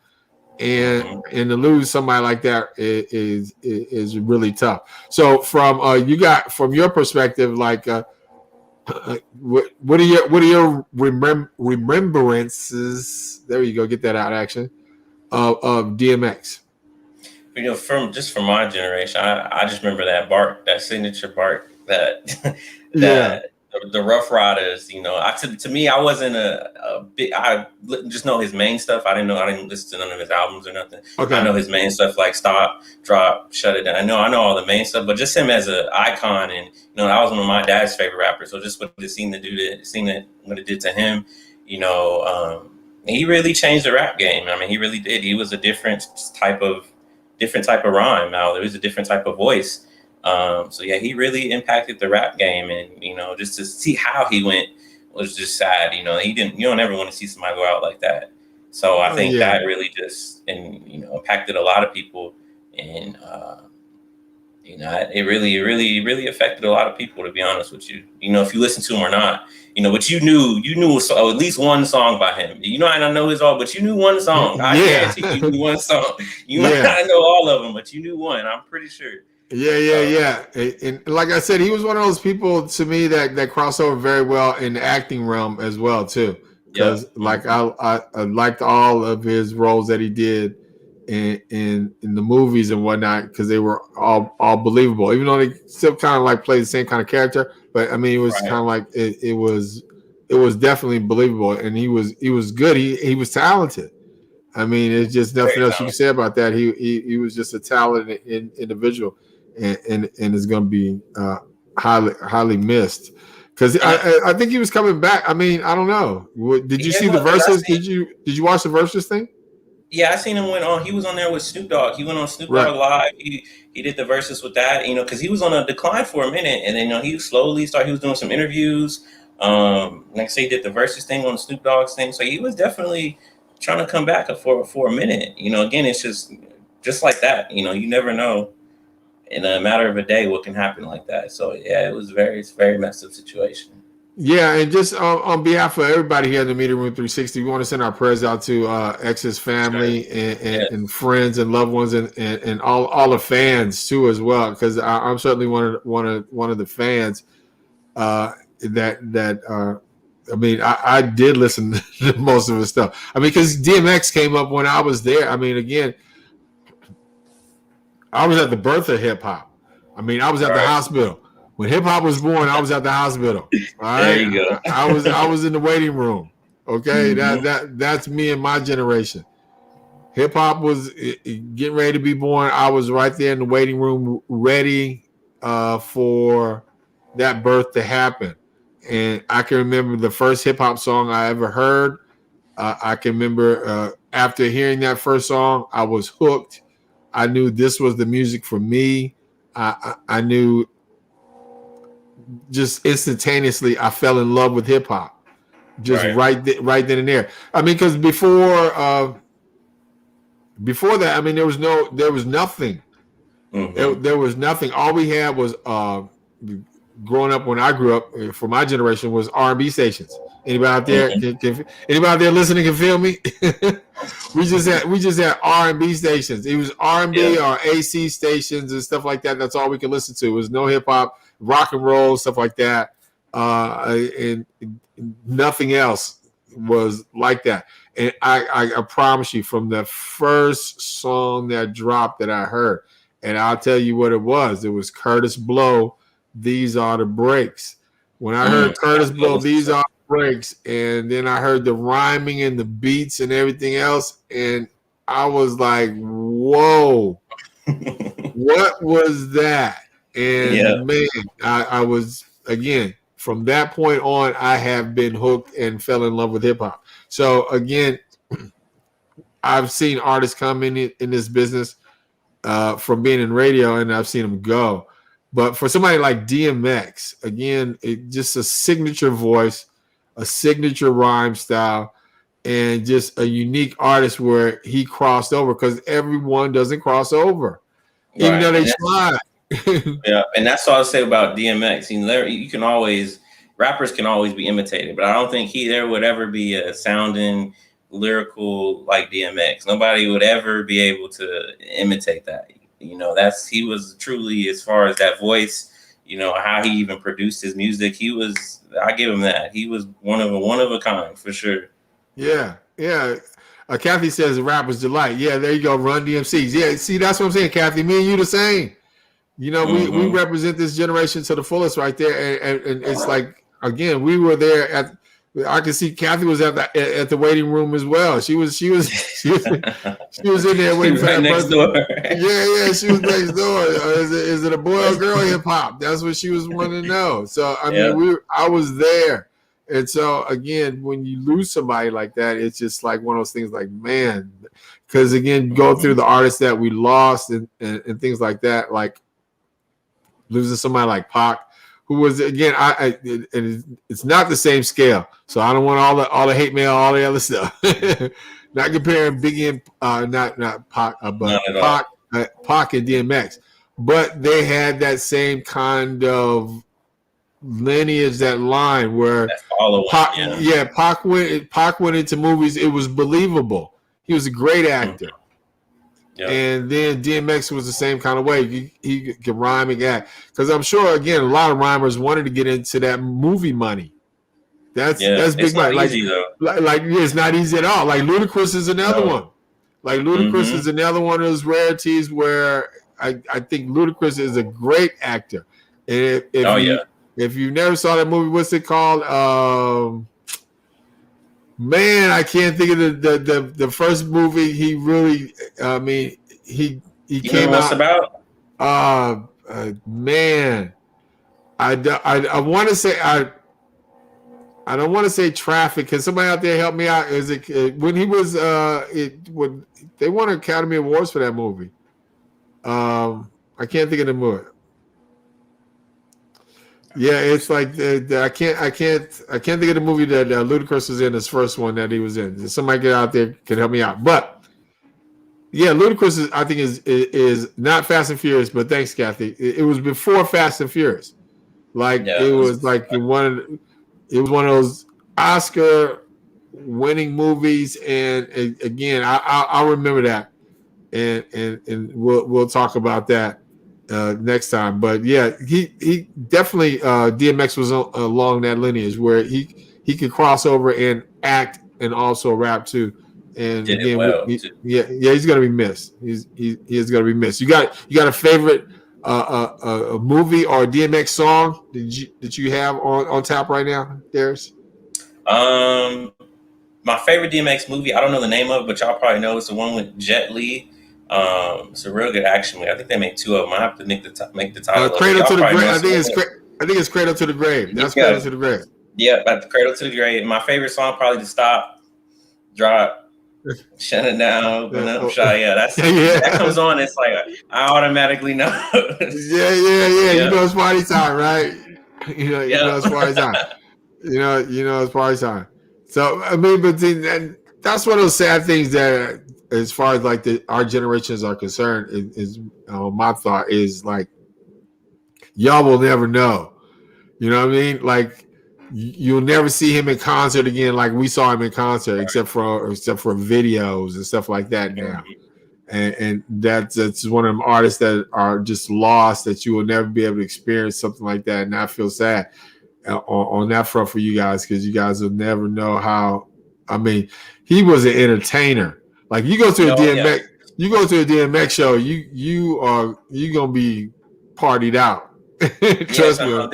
And to lose somebody like that is really tough. So from your perspective, like what are your remembrances? There you go, get that out action of DMX. You know, from my generation, I just remember that signature bark, the Rough Riders. You know, to me, I wasn't a big. I just know his main stuff. I didn't listen to none of his albums or nothing. Okay. I know his main stuff like Stop, Drop, Shut It Down. I know all the main stuff, but just him as an icon, and you know, that was one of my dad's favorite rappers. So just what it seemed to do what it did to him, you know, he really changed the rap game. I mean, he really did. He was a different type of rhyme. Now there was a different type of voice. So yeah, he really impacted the rap game, and you know, just to see how he went was just sad. You know, you don't ever want to see somebody go out like that. So I think that really just impacted a lot of people, and you know, it really affected a lot of people, to be honest with you. You know, if you listen to him or not, you know, but you knew at least one song by him. You know, I don't know his all, but you knew one song. I guarantee you knew one song. You might not know all of them, but you knew one. I'm pretty sure. Yeah. And like I said, he was one of those people to me that cross over very well in the acting realm as well too. Because like I liked all of his roles that he did in the movies and whatnot, because they were all believable, even though they still kind of like played the same kind of character. But I mean, it was kind of like it was definitely believable, and he was good. He was talented. I mean, it's just nothing else you can say about that. He was just a talented individual. And is going to be highly missed, because I think he was coming back. I mean, I don't know. Did you see the verses? Did you watch the verses thing? Yeah, I seen him he was on there with Snoop Dogg. He went on Snoop Dogg Live. He did the verses with that, you know, because he was on a decline for a minute, and then he slowly started. He was doing some interviews. Like I say, he did the verses thing on Snoop Dogg's thing. So he was definitely trying to come back for a minute. You know, again, it's just like that. You know, you never know in a matter of a day what can happen like that. So yeah, it's a very messed up situation. Yeah, and just on behalf of everybody here in the Media Room 360, we want to send our prayers out to X's family and friends and loved ones and all the fans too as well, because I'm certainly one of the fans that I mean, I did listen to most of his stuff. I mean, because DMX came up when I was there. I mean, again, I was at the birth of hip hop. I mean, I was at the hospital. When hip hop was born, I was at the hospital. All right? There you go. I was in the waiting room. Okay, that's me and my generation. Hip hop was getting ready to be born. I was right there in the waiting room, ready for that birth to happen. And I can remember the first hip hop song I ever heard. I can remember after hearing that first song, I was hooked. I knew this was the music for me. I knew just instantaneously I fell in love with hip hop, just right then and there. I mean, because before that, I mean, there was nothing. Mm-hmm. There was nothing. All we had was growing up when I grew up for my generation was R&B stations. Anybody out there? Mm-hmm. Anybody out there listening can feel me? we just had R&B stations. It was R&B or AC stations and stuff like that. That's all we could listen to. It was no hip hop, rock and roll, stuff like that, and nothing else was like that. And I promise you, from the first song that dropped that I heard, and I'll tell you what it was. It was Curtis Blow, These Are the Breaks. When I heard Curtis Blow, These Are the Breaks, and then I heard the rhyming and the beats and everything else, and I was like, whoa, what was that? And man, I was, again, from that point on, I have been hooked and fell in love with hip hop. So again, I've seen artists come in this business from being in radio, and I've seen them go. But for somebody like DMX, again, just a signature voice, a signature rhyme style, and just a unique artist where he crossed over, because everyone doesn't cross over. even though they And tried. yeah, and that's all I say about DMX. You can always rappers can always be imitated, but I don't think there would ever be a sounding lyrical like DMX. Nobody would ever be able to imitate that. He was truly, as far as that voice, how he even produced his music. I give him that. He was one of a kind for sure. Yeah. Kathy says Rapper's Delight. Yeah, there you go. Run DMCs. Yeah, see, that's what I'm saying, Kathy. Me and you the same. We represent this generation to the fullest right there, and it's like, again, we were there I can see Kathy was at the waiting room as well. She was in there waiting for that next door. Yeah, she was next door. Is it a boy or girl hip hop? That's what she was wanting to know. So I mean, I was there, and so again, when you lose somebody like that, it's just like one of those things. Like, man, because again, go through the artists that we lost and things like that, like losing somebody like Pac, who was, again, it's not the same scale. So I don't want all the hate mail, all the other stuff. Not comparing Biggie and not Pac, but Pac and DMX. But they had that same kind of lineage, that line where Pac went into movies. It was believable. He was a great actor. Yep. And then DMX was the same kind of way. He could rhyme and act. Because I'm sure, again, a lot of rhymers wanted to get into that movie money. That's big money. It's not easy at all. Like Ludacris is another one. Like Ludacris is another one of those rarities where I think Ludacris is a great actor. And if you never saw that movie, what's it called? Man, I can't think of the first movie. He really, he came out about. Man, I want to say I don't want to say Traffic. Can somebody out there help me out? Is it when he was when they won Academy Awards for that movie? I can't think of the movie. Yeah, it's like I can't think of the movie that Ludacris was in, his first one that he was in. Somebody get out there can help me out. But yeah, Ludacris I think is not Fast and Furious, but thanks, Kathy. It was before Fast and Furious. Like it was like one of those Oscar winning movies, and again, I'll remember that, and we'll talk about that next time. But yeah, he definitely DMX was along that lineage where he could cross over and act and also rap too. And did again, it well, he's gonna be missed. He is gonna be missed. You got a favorite a movie or a DMX song that you have on tap right now, Darius? My favorite DMX movie, I don't know the name of it, but y'all probably know, it's the one with Jet Li. It's a real good action movie. I think they made two of them. I have to make the title. Cradle to the Grave. I think it's Cradle to the Grave. That's Cradle to the Grave. Yeah, but Cradle to the Grave. My favorite song probably To Stop, Drop, Shut It Down, Open Up, Shot. Yeah, that comes on. It's like I automatically know. Yeah. You know it's party time, right? You know it's party time. You know it's party time. So I mean, but that's one of those sad things that, as far as like our generations are concerned, is my thought is like, y'all will never know. You know what I mean? Like you'll never see him in concert again, like we saw him in concert, except for videos and stuff like that now. And that's one of them artists that are just lost, that you will never be able to experience something like that. And I feel sad on that front for you guys, because you guys will never know how. I mean, he was an entertainer. Like you go to a DMX show, you gonna be partied out. Trust me.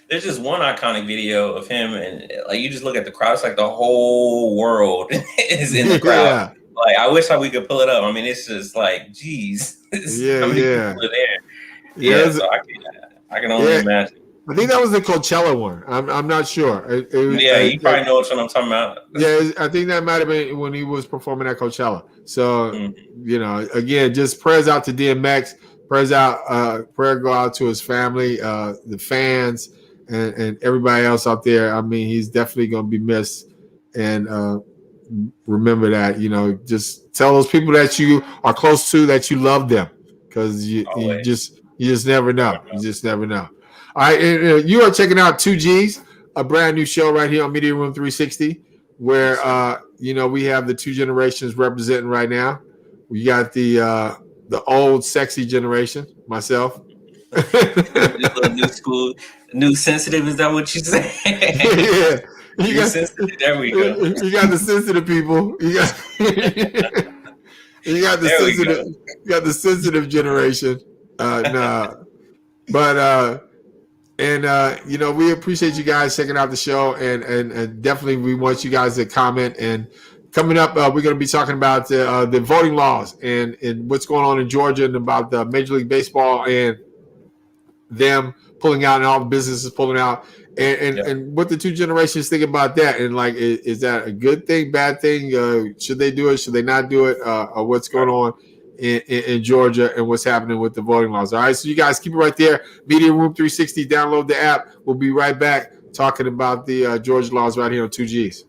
There's just one iconic video of him, and like you just look at the crowd, it's like the whole world is in the crowd. Yeah. Like I wish we could pull it up. I mean, it's just like, geez, how many people are there? Yeah, so I can only imagine. I think that was the Coachella one. I'm not sure. You probably know what I'm talking about. Yeah, I think that might have been when he was performing at Coachella. So, again, just prayers out to DMX. Prayer go out to his family, the fans, and everybody else out there. I mean, he's definitely going to be missed. And remember that, just tell those people that you are close to that you love them. because you Always. just never know. You just never know. All right, and, you are checking out 2Gs, a brand new show right here on Media Room 360, where we have the two generations representing right now. We got the old sexy generation, myself. New school, new sensitive. Is that what you say? Yeah. Sensitive. There we go. You got the sensitive people. You got the There we sensitive. go. You got the sensitive generation. We appreciate you guys checking out the show, and definitely we want you guys to comment. And coming up, we're going to be talking about the voting laws and what's going on in Georgia, and about the Major League Baseball and them pulling out, and all the businesses pulling out, and what the two generations think about that, and like, is that a good thing, bad thing? Should they do it? Should they not do it? Or what's going on in Georgia, and what's happening with the voting laws? All right, so you guys keep it right there. Media Room 360. Download the app. We'll be right back talking about the Georgia laws right here on 2Gs.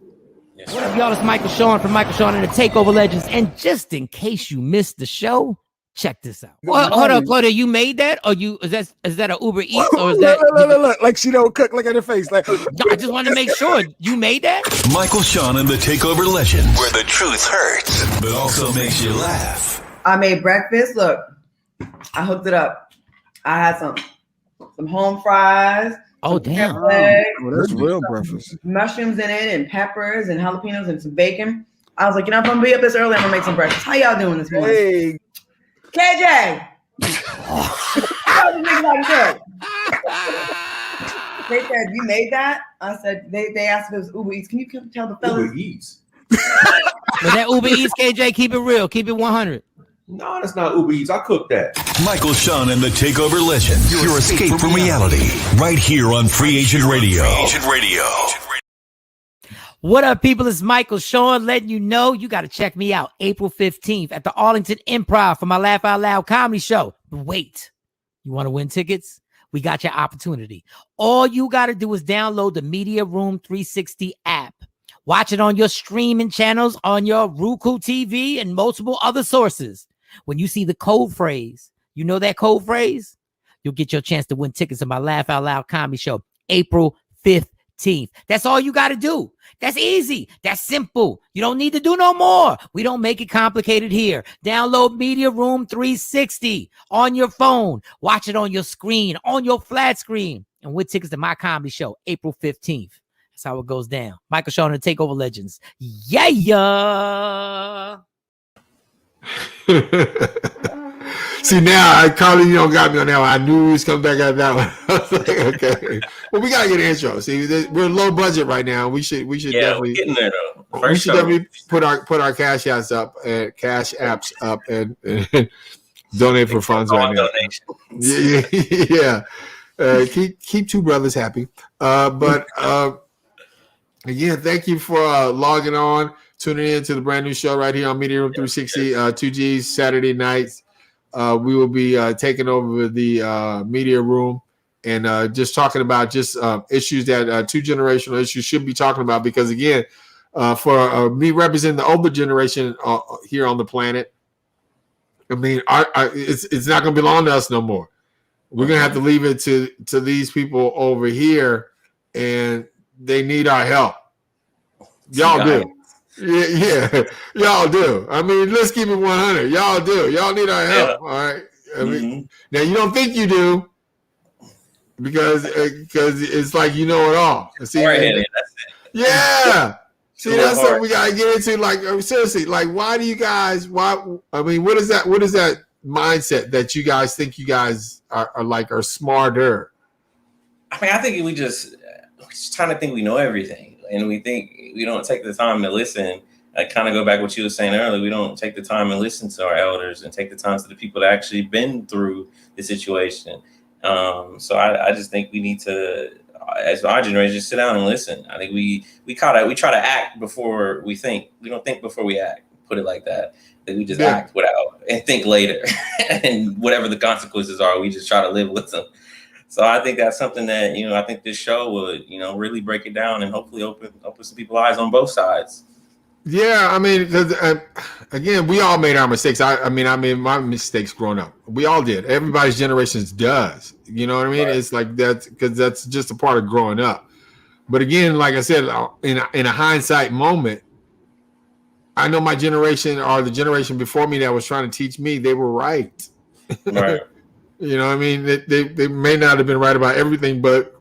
Yes, What up, y'all? It's Michael Sean from Michael Sean and the Takeover Legends. And just in case you missed the show, check this out. Hold up, Claudia. You made that, or is that an Uber Eats, or is that? Look, like she don't cook. Look at her face. Like, I just want to make sure you made that. Michael Sean and the Takeover Legends, where the truth hurts, but also makes you laugh. I made breakfast. Look, I hooked it up. I had some home fries. Oh, damn. that's real breakfast. Mushrooms in it, and peppers, and jalapenos, and some bacon. I was like, if I'm gonna be up this early, I'm gonna make some breakfast. How y'all doing this morning? Hey, KJ. How was this like that? They said, you made that? I said, they asked if it was Uber Eats. Can you tell the fellas? Uber Eats. But that Uber Eats, KJ, keep it real. Keep it 100. No, that's not Uber Eats. I cooked that. Michael Sean and the Takeover Legends, your escape from reality, right here on Free Agent Radio. What up, people? It's Michael Sean letting you know you got to check me out April 15th at the Arlington Improv for my Laugh Out Loud comedy show. But wait, you want to win tickets? We got your opportunity. All you got to do is download the Media Room 360 app. Watch it on your streaming channels, on your Roku TV, and multiple other sources. When you see the code phrase, you know that code phrase? You'll get your chance to win tickets to my Laugh Out Loud comedy show April 15th. That's all you got to do. That's easy. That's simple. You don't need to do no more. We don't make it complicated here. Download Media Room 360 on your phone. Watch it on your screen, on your flat screen, and win tickets to my comedy show April 15th. That's how it goes down. Michael Sean and the Takeover Legends. Yeah. See, now, Carly, you don't got me on that one. I knew he was coming back at that one. I was like, okay. Well, we got to get an intro. See, we're low budget right now. We should definitely. We're getting there, though. We should definitely put our cash apps up and donate for funds right now. Yeah. Keep two brothers happy. But again, thank you for logging on, tuning in to the brand new show right here on Media Room 360, 2Gs Saturday nights. We will be taking over the Media Room and just talking about issues that two generational issues should be talking about. Because again, for me representing the older generation here on the planet, I mean, it's not going to belong to us no more. We're going to have to leave it to these people over here, and they need our help. Y'all do. Yeah, y'all do. I mean, let's keep it 100. Y'all do. Y'all need our help. All right. I mean, now you don't think you do because it's like you know it all. See, that's it. Yeah. See, that's something we gotta get into. Like, seriously, like, why do you guys? I mean, what is that? What is that mindset that you guys think you guys are smarter? I mean, I think we just trying to think we know everything, and we think we don't take the time to listen. I kind of go back to what you were saying earlier. We don't take the time and listen to our elders and take the time to the people that actually been through the situation. So I just think we need to, as our generation, just sit down and listen. I think we try to act before we think. We don't think before we act. Put it like that. That we just act without and think later, and whatever the consequences are, we just try to live with them. So I think that's something that I think this show would really break it down and hopefully open some people's eyes on both sides. Yeah, I mean, 'cause, again, we all made our mistakes. I mean, my mistakes growing up. We all did. Everybody's generations does. You know what I mean? Right. It's like that's because that's just a part of growing up. But again, like I said, in a hindsight moment, I know my generation or the generation before me that was trying to teach me, they were right. Right. You know what I mean? They may not have been right about everything, but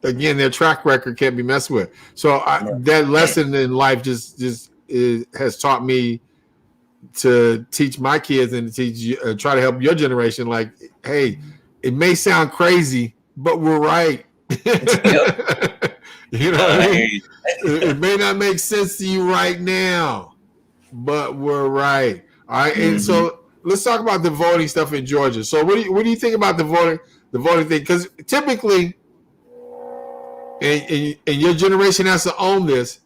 again, their track record can't be messed with. So that lesson in life just has taught me to teach my kids and to teach try to help your generation. Like, hey, it may sound crazy, but we're right. You know what I mean? It may not make sense to you right now, but we're right. All right. And so let's talk about the voting stuff in Georgia. So what do you think about the voting thing? Because typically, and your generation has to own this,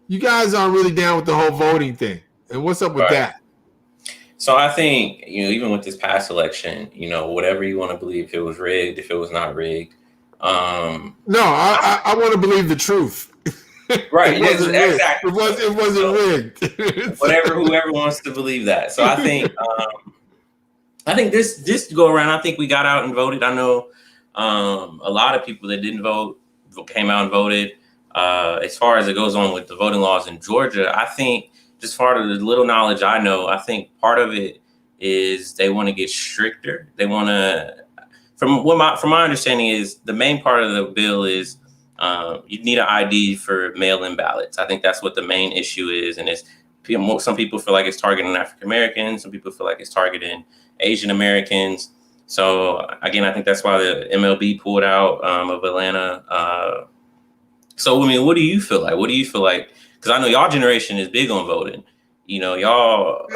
you guys aren't really down with the whole voting thing. And what's up with that? So I think, even with this past election, whatever you want to believe, if it was rigged, if it was not rigged. No, I want to believe the truth. Right. Exactly. It wasn't rigged. Whoever wants to believe that. So I think this go around, I think we got out and voted. I know a lot of people that didn't vote came out and voted. As far as it goes on with the voting laws in Georgia, I think just part of the little knowledge I know, I think part of it is they want to get stricter. They want to, from my understanding is the main part of the bill is you need an ID for mail-in ballots. I think that's what the main issue is. And it's some people feel like it's targeting African Americans. Some people feel like it's targeting Asian Americans. So again, I think that's why the MLB pulled out of Atlanta. So, I mean, what do you feel like? Because I know y'all generation is big on voting. Y'all.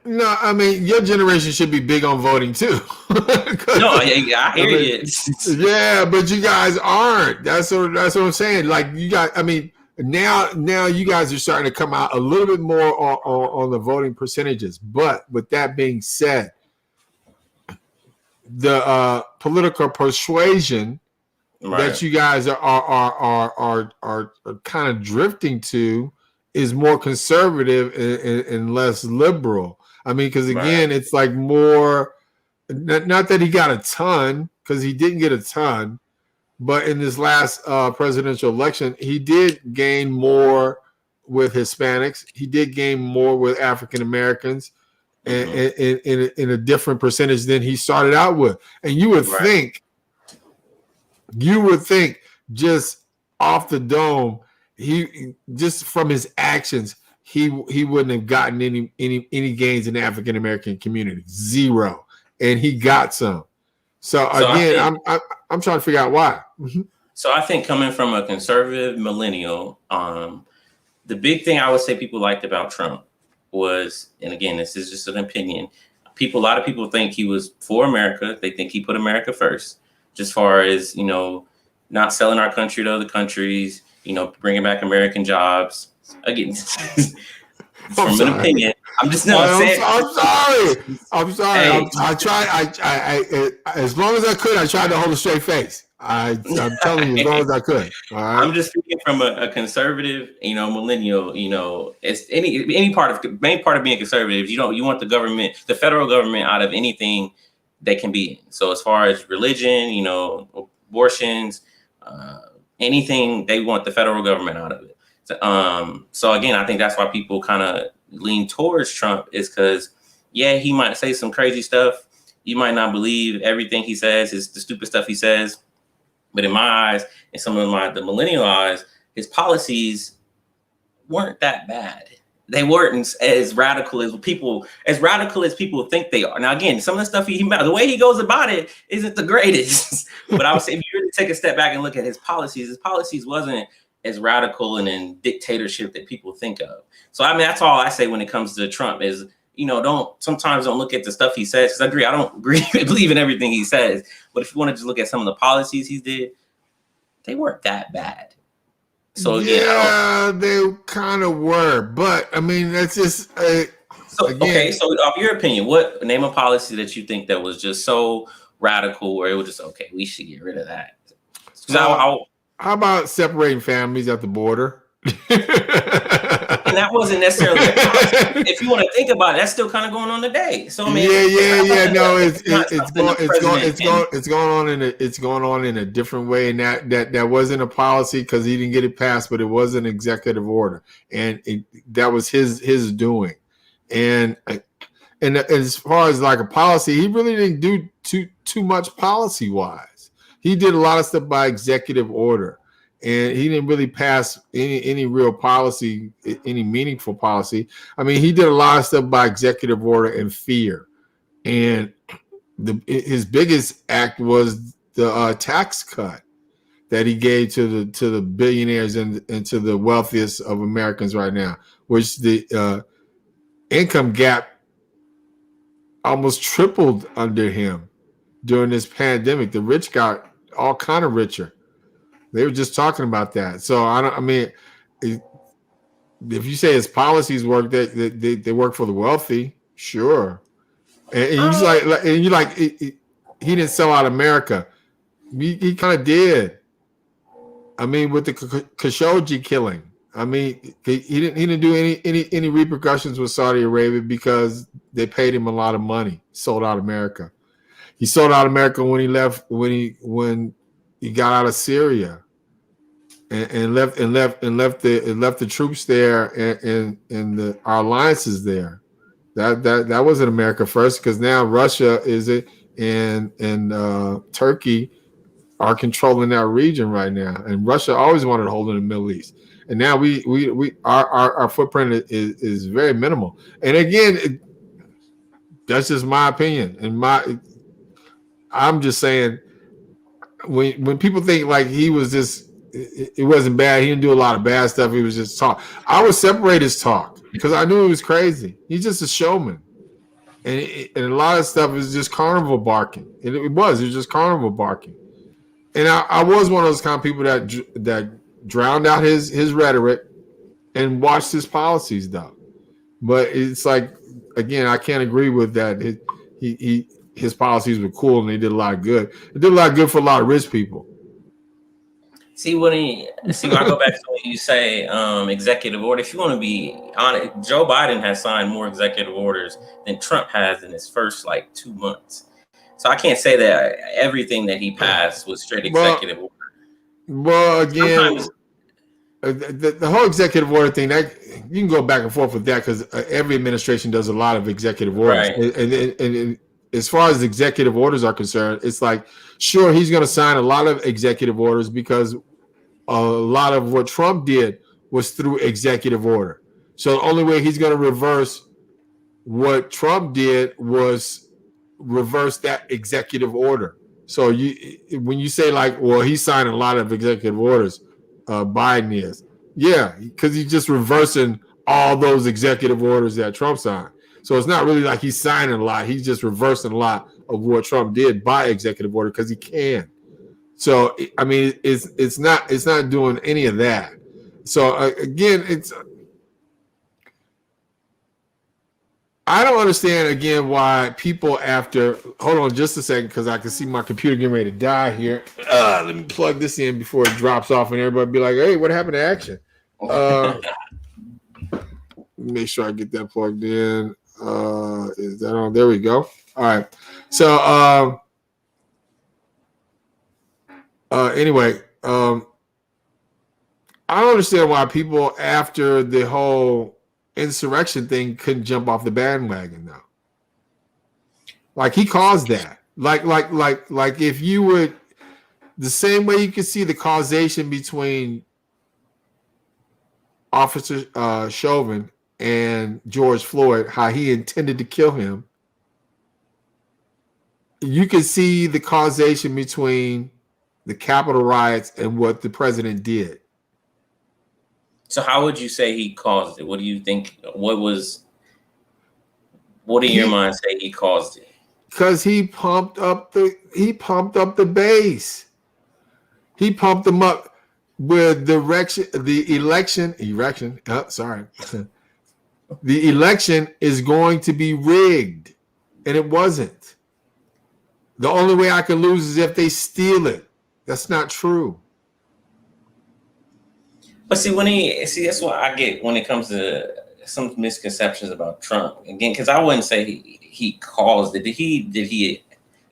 No, I mean, your generation should be big on voting too. No, I hear you. Yeah, but you guys aren't. That's what I'm saying. Like you guys, I mean, now you guys are starting to come out a little bit more on the voting percentages. But with that being said, the political persuasion that you guys are kind of drifting to is more conservative and less liberal. I mean, because again, it's like more. Not that he got a ton, because he didn't get a ton, but in this last presidential election, he did gain more with Hispanics. He did gain more with African Americans, and in a different percentage than he started out with. And you would think just off the dome, he just from his actions, he wouldn't have gotten any gains in the African American community. Zero. And he got some. So again, I'm trying to figure out why. So I think coming from a conservative millennial, the big thing I would say people liked about Trump was, and again, this is just an opinion. A lot of people think he was for America. They think he put America first, just far as not selling our country to other countries. Bringing back American jobs. Again, from an opinion. I'm just not saying. I'm sorry. I tried. As long as I could, I tried to hold a straight face. I'm telling you, as long as I could. All right? I'm just speaking from a conservative, millennial. It's any part of main part of being conservative. You want the government, the federal government, out of anything they can be in. So as far as religion, abortions, anything, they want the federal government out of it. So again, I think that's why people kind of lean towards Trump, is because, he might say some crazy stuff. You might not believe everything he says, is the stupid stuff he says. But in my eyes, and some of the millennial eyes, his policies weren't that bad. They weren't as radical as people think they are. Now, again, some of the stuff the way he goes about it isn't the greatest. But I would say if you really take a step back and look at his policies wasn't as radical and in dictatorship that people think of. So I mean, that's all I say when it comes to Trump is, sometimes don't look at the stuff he says, because I don't believe in everything he says. But if you want to just look at some of the policies he did, they weren't that bad. So they kind of were, but I mean, that's just so of your opinion, what name a policy that you think that was just so radical where it was just we should get rid of that? How about separating families at the border? And that wasn't necessarily a policy. If you want to think about it, that's still kind of going on today. So I mean, yeah. No, it's going on in a different way, and that wasn't a policy because he didn't get it passed, but it was an executive order, and that was his doing. And as far as like a policy, he really didn't do too much policy wise. He did a lot of stuff by executive order. And he didn't really pass any real policy, any meaningful policy. I mean, he did a lot of stuff by executive order and fear. And his biggest act was the tax cut that he gave to the billionaires and to the wealthiest of Americans right now, which the income gap almost tripled under him during this pandemic. The rich got all kind of richer. They were just talking about that. So if you say his policies work, they work for the wealthy, sure. And you're like, he didn't sell out America. He kind of did. I mean, with the Khashoggi killing, I mean, he didn't do any repercussions with Saudi Arabia because they paid him a lot of money. Sold out America. He sold out America when he left when he got out of Syria and left the troops there and our alliances there. That wasn't America first, because now Russia is it and Turkey are controlling that region right now, and Russia always wanted to hold in the Middle East, and now our footprint is very minimal. And again, that's just my opinion, and I'm just saying. When people think like he was just, it wasn't bad. He didn't do a lot of bad stuff. He was just talk. I would separate his talk because I knew he was crazy. He's just a showman, and a lot of stuff is just carnival barking. It was just carnival barking. And I was one of those kind of people that drowned out his rhetoric and watched his policies though. But it's like, again, I can't agree with that. His policies were cool and they did a lot of good. It did a lot of good for a lot of rich people. See, when I go back to when you say executive order, if you want to be honest, Joe Biden has signed more executive orders than Trump has in his first 2 months. So I can't say that everything that he passed was straight executive order. Well, again, the whole executive order thing, that you can go back and forth with that because every administration does a lot of executive orders. Right. And as far as executive orders are concerned, it's like, sure, he's going to sign a lot of executive orders because a lot of what Trump did was through executive order. So the only way he's going to reverse what Trump did was reverse that executive order. So when you say well, he's signing a lot of executive orders, Biden is. Yeah, because he's just reversing all those executive orders that Trump signed. So it's not really like he's signing a lot. He's just reversing a lot of what Trump did by executive order because he can. So I mean, it's not doing any of that. So again, I don't understand again why people hold on just a second because I can see my computer getting ready to die here. Let me plug this in before it drops off and everybody be like, "Hey, what happened to action?" Make sure I get that plugged in. Is that on? There we go. All right. So anyway, I don't understand why people after the whole insurrection thing couldn't jump off the bandwagon though. Like he caused that. Like if you would, the same way you could see the causation between Officer Chauvin and George Floyd, how he intended to kill him. You can see the causation between the Capitol riots and what the president did. So how would you say he caused it? What do you think? What in your mind say he caused it? Because he pumped up the base. He pumped them up with the election. The election is going to be rigged, and it wasn't. The only way I can lose is if they steal it. That's not true. But see, that's what I get when it comes to some misconceptions about Trump. Again, because I wouldn't say he caused it. Did he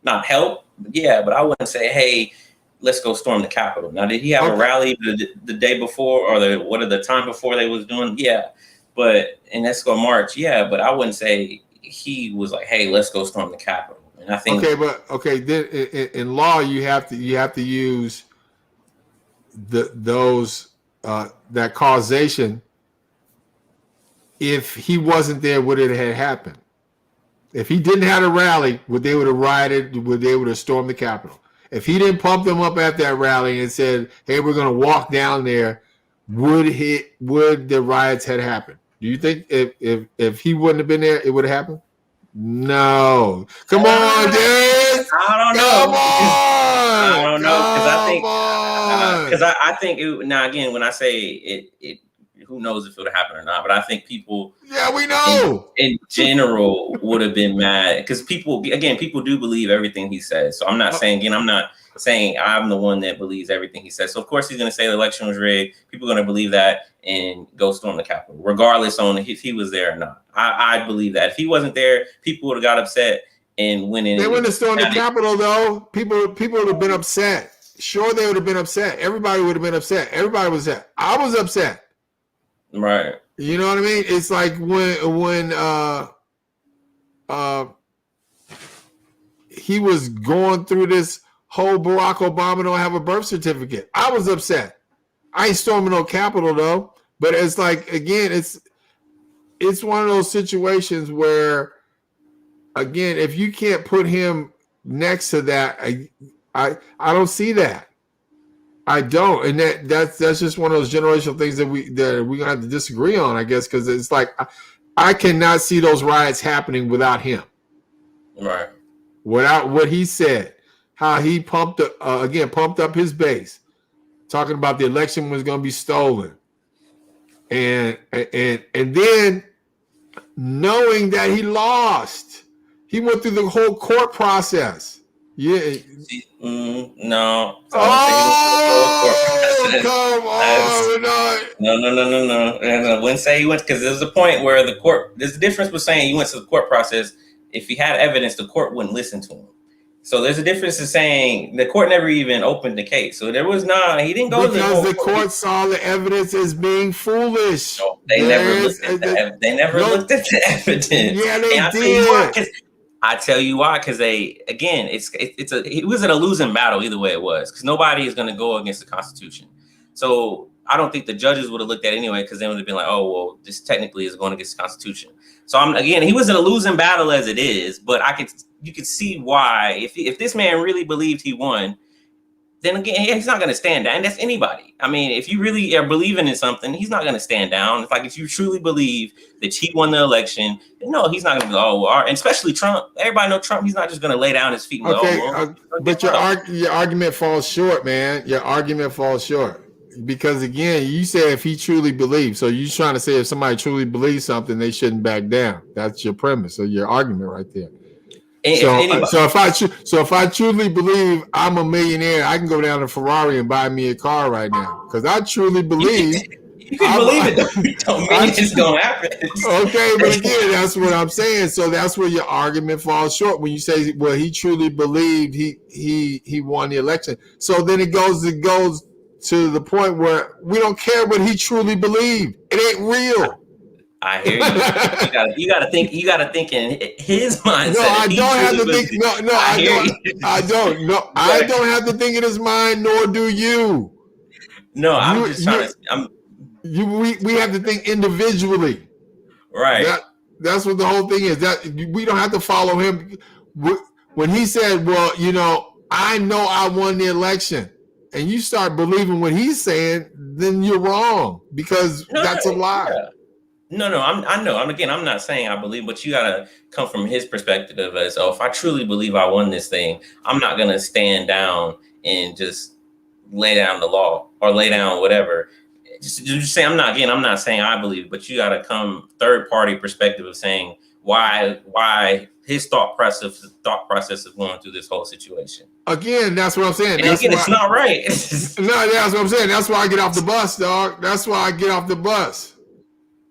not help? Yeah, but I wouldn't say, hey, let's go storm the Capitol. Now, did he have a rally the day before or the time before they was doing? Yeah, and let's go march. Yeah, but I wouldn't say he was like, hey, let's go storm the Capitol. And I think then in law you have to use that causation. If he wasn't there, would it have happened? If he didn't have a rally, would they would have rioted? Would they would have stormed the Capitol? If he didn't pump them up at that rally and said, "Hey, we're going to walk down there," would the riots had happened? Do you think if he wouldn't have been there, it would have happened? No. Come on, Dez. I don't know. I don't know because I think now again when I say it, who knows if it would happen or not? But I think people, we know in general would have been mad because people do believe everything he says. So I'm not saying I'm not saying I'm the one that believes everything he says. So of course he's going to say the election was rigged. People are going to believe that and go storm the Capitol, regardless on if he was there or not. I believe that if he wasn't there, people would have got upset and went in. They wouldn't have stormed the Capitol though. People would have been upset. Sure, they would have been upset. Everybody would have been upset. Everybody was upset. I was upset. Right. You know what I mean? It's like when he was going through this whole Barack Obama don't have a birth certificate. I was upset. I ain't storming no Capitol though. But it's like, again, it's one of those situations where, again, if you can't put him next to that, I don't see that. I don't, and that's just one of those generational things that we're gonna have to disagree on, I guess, because it's like I cannot see those riots happening without him. Right. Without what he said, how he pumped up his base, talking about the election was going to be stolen, and then knowing that he lost, he went through the whole court process. Yeah. No. Come on. No. And I wouldn't say he went because there's a point where there's a difference with saying he went to the court process. If he had evidence, the court wouldn't listen to him. So there's a difference in saying the court never even opened the case. So he didn't go because the court saw the evidence as being foolish. No, they never looked at the evidence. Yeah, they did. I tell you why, because it wasn't a losing battle either way it was, because nobody is going to go against the Constitution. So I don't think the judges would have looked at it anyway, because they would have been like, oh, well, this technically is going against the Constitution. So he was in a losing battle as it is, but you could see why if this man really believed he won, then again, he's not going to stand down. And that's anybody. I mean, if you really are believing in something, he's not going to stand down. It's like if you truly believe that he won the election, no, he's not going to go, and especially Trump. Everybody know Trump. He's not just going to lay down his feet and go, but your argument falls short, man. Your argument falls short. Because, again, you say if he truly believes. So you're trying to say if somebody truly believes something, they shouldn't back down. That's your premise of your argument right there. So if I truly believe I'm a millionaire, I can go down to Ferrari and buy me a car right now because I truly believe. You can believe it. Don't mean it's going to happen. Okay, but again, that's what I'm saying. So that's where your argument falls short when you say, well, he truly believed he won the election. So then it goes to the point where we don't care what he truly believed. It ain't real. I hear you. You got to think. You got to think in his mindset. No, I don't have to think. No, I don't. No, I don't have to think in his mind. Nor do you. No, I'm just trying to. We have to think individually. Right. That's what the whole thing is. That we don't have to follow him. When he said, "Well, I know I won the election," and you start believing what he's saying, then you're wrong because that's a lie. Yeah. No, I know. I'm not saying I believe, but you gotta come from his perspective as, if I truly believe I won this thing, I'm not gonna stand down and just lay down the law or lay down whatever. Just say I'm not saying I believe, but you gotta come third party perspective of saying, why his thought process of going through this whole situation. Again, that's what I'm saying. And again, it's not right. No, that's what I'm saying. That's why I get off the bus, dog. That's why I get off the bus.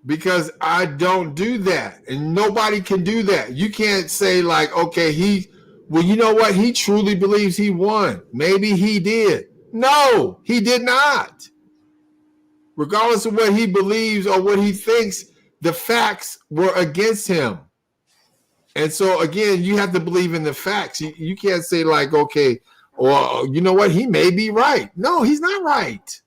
Because I don't do that. And nobody can do that. You can't say like, okay, well, you know what? He truly believes he won. Maybe he did. No, he did not. Regardless of what he believes or what he thinks, the facts were against him. And so, again, you have to believe in the facts. You can't say like, okay, or you know what? He may be right. No, he's not right.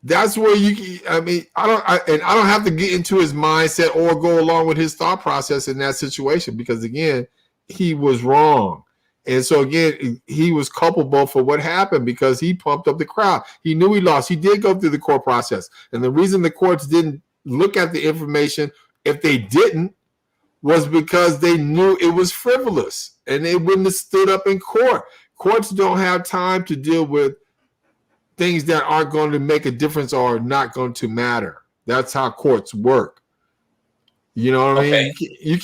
That's where I don't have to get into his mindset or go along with his thought process in that situation because, again, he was wrong. And so, again, he was culpable for what happened because he pumped up the crowd. He knew he lost. He did go through the court process. And the reason the courts didn't look at the information, if they didn't, was because they knew it was frivolous and they wouldn't have stood up in court. Courts don't have time to deal with things that aren't going to make a difference or are not going to matter. That's how courts work. You know what I mean? You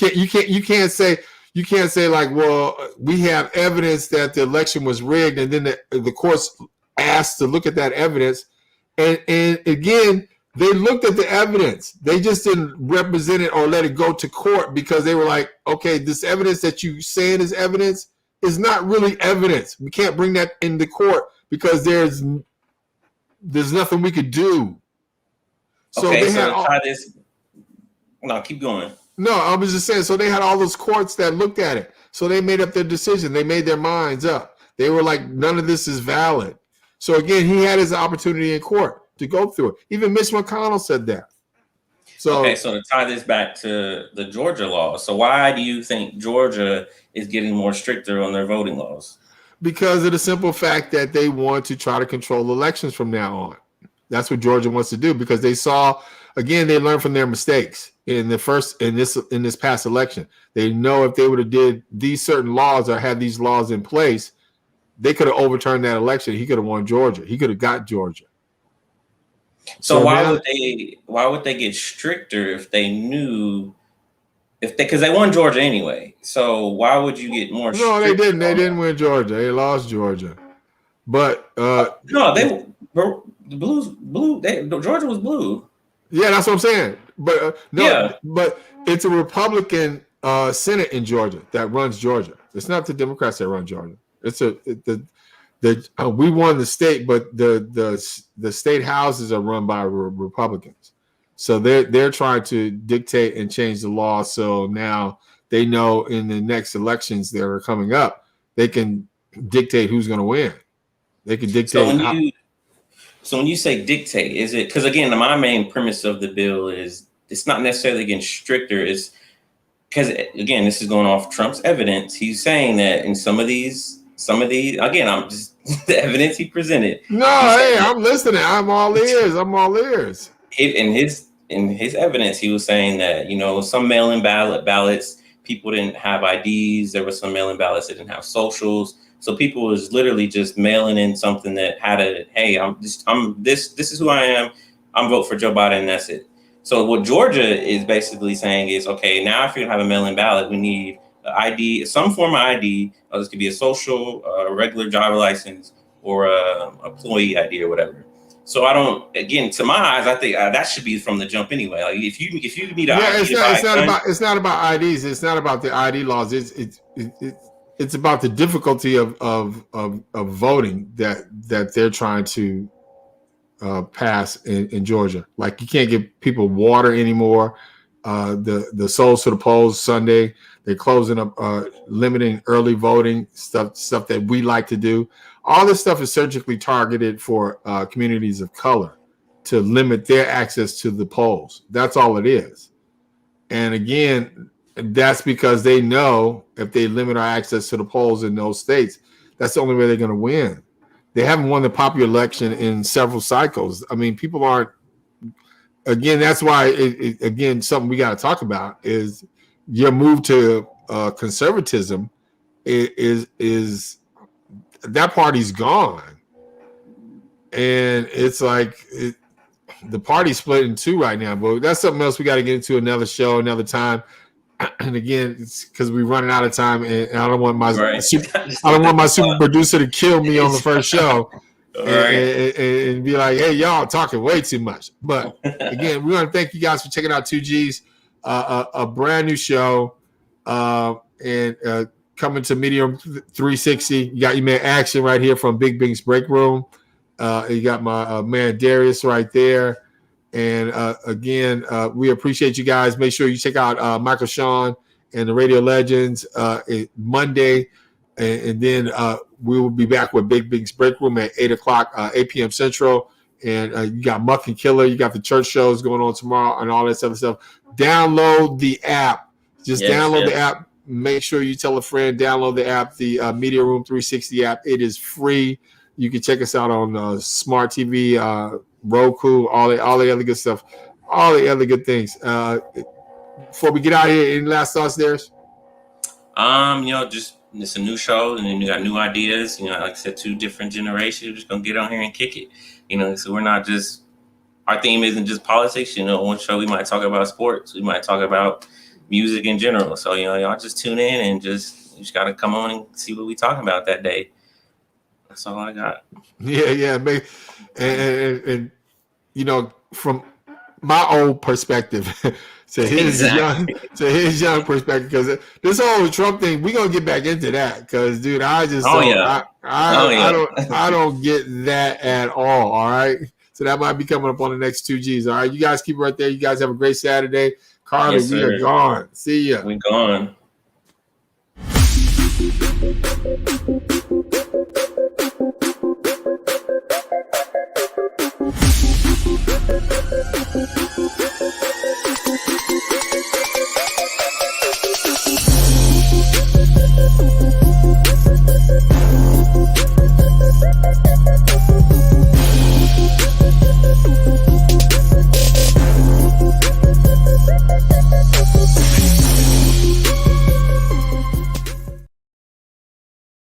can't say like, well, we have evidence that the election was rigged, and then the courts asked to look at that evidence, and again, they looked at the evidence. They just didn't represent it or let it go to court because they were like, okay, this evidence that you saying is evidence is not really evidence. We can't bring that into court because there's nothing we could do. So okay, they so had try this. No, keep going. No, I was just saying. So they had all those courts that looked at it. So they made up their decision. They made their minds up. They were like, none of this is valid. So again, he had his opportunity in court to go through it. Even Mitch McConnell said that. So okay, so to tie this back to the Georgia law, so why do you think Georgia is getting more stricter on their voting laws? Because of the simple fact that they want to try to control elections from now on. That's what Georgia wants to do because they saw, again, they learned from their mistakes in this past election. They know if they would have did these certain laws or had these laws in place, they could have overturned that election. He could have won Georgia. He could have got Georgia. So why would they get stricter if they knew because they won Georgia anyway? So why would you get more? No, they didn't. They didn't win Georgia. They lost Georgia. But no, the Georgia was blue. Yeah, that's what I'm saying. But but it's a Republican Senate in Georgia that runs Georgia. It's not the Democrats that run Georgia. We won the state, but the state houses are run by Republicans. So they're trying to dictate and change the law. So now they know in the next elections that are coming up, they can dictate who's going to win. They can dictate. So when you say dictate, is it because again, my main premise of the bill is it's not necessarily getting stricter. It's because again, this is going off Trump's evidence. He's saying that in some of these again, I'm just the evidence he presented. No, hey, I'm listening. I'm all ears. In his evidence, he was saying that, some mail-in ballots, people didn't have IDs. There were some mail-in ballots that didn't have socials. So people was literally just mailing in something that had hey, this is who I am. I'm vote for Joe Biden, and that's it. So what Georgia is basically saying is, okay, now if you're gonna have a mail-in ballot, we need an ID, some form of ID. This could be a social, a regular driver license, or a employee ID or whatever. So to my eyes, I think that should be from the jump anyway. Like if you need an ID, it's not about IDs. It's not about the ID laws. It's about the difficulty of voting that they're trying to pass in Georgia. Like you can't give people water anymore. The souls to the polls Sunday. They're closing up, limiting early voting stuff that we like to do. All this stuff is surgically targeted for communities of color to limit their access to the polls. That's all it is. And again, that's because they know if they limit our access to the polls in those states, that's the only way they're going to win. They haven't won the popular election in several cycles. I mean, people aren't. Again, that's why. Something we got to talk about is your move to conservatism. Is that party's gone, and it's like the party's split in two right now. But that's something else we got to get into another show, another time. And again, it's because we're running out of time, and I don't want my Right. super producer to kill me on the first show. And be like, hey, y'all talking way too much. But again, we want to thank you guys for checking out 2G's, a brand new show, and coming to Medium 360. You got your man Action right here from Big Bing's Break Room. You got my man Darius right there. And again, we appreciate you guys. Make sure you check out Michael Sean and the Radio Legends Monday. And then we will be back with Big Big's Break Room at 8 p.m. Central. And you got Muck and Killer. You got the church shows going on tomorrow and all that other stuff. Download the app. Just download the app. Make sure you tell a friend. Download the app, the Media Room 360 app. It is free. You can check us out on Smart TV, Roku, all the other good stuff, all the other good things. Before we get out of here, any last thoughts, Darius? Just it's a new show, and then you got new ideas. Like I said, 2 different generations. We're just gonna get on here and kick it. So we're not just, our theme isn't just politics. One show we might talk about sports, we might talk about music in general. So y'all just tune in and you just gotta come on and see what we talking about that day. That's all I got. Yeah, and from my old perspective. To his young perspective, because this whole Trump thing, we're gonna get back into that. Because, dude, I just I don't get that at all. All right, so that might be coming up on the next 2Gs. All right, you guys keep it right there. You guys have a great Saturday. Carly, we are gone. See ya. We gone.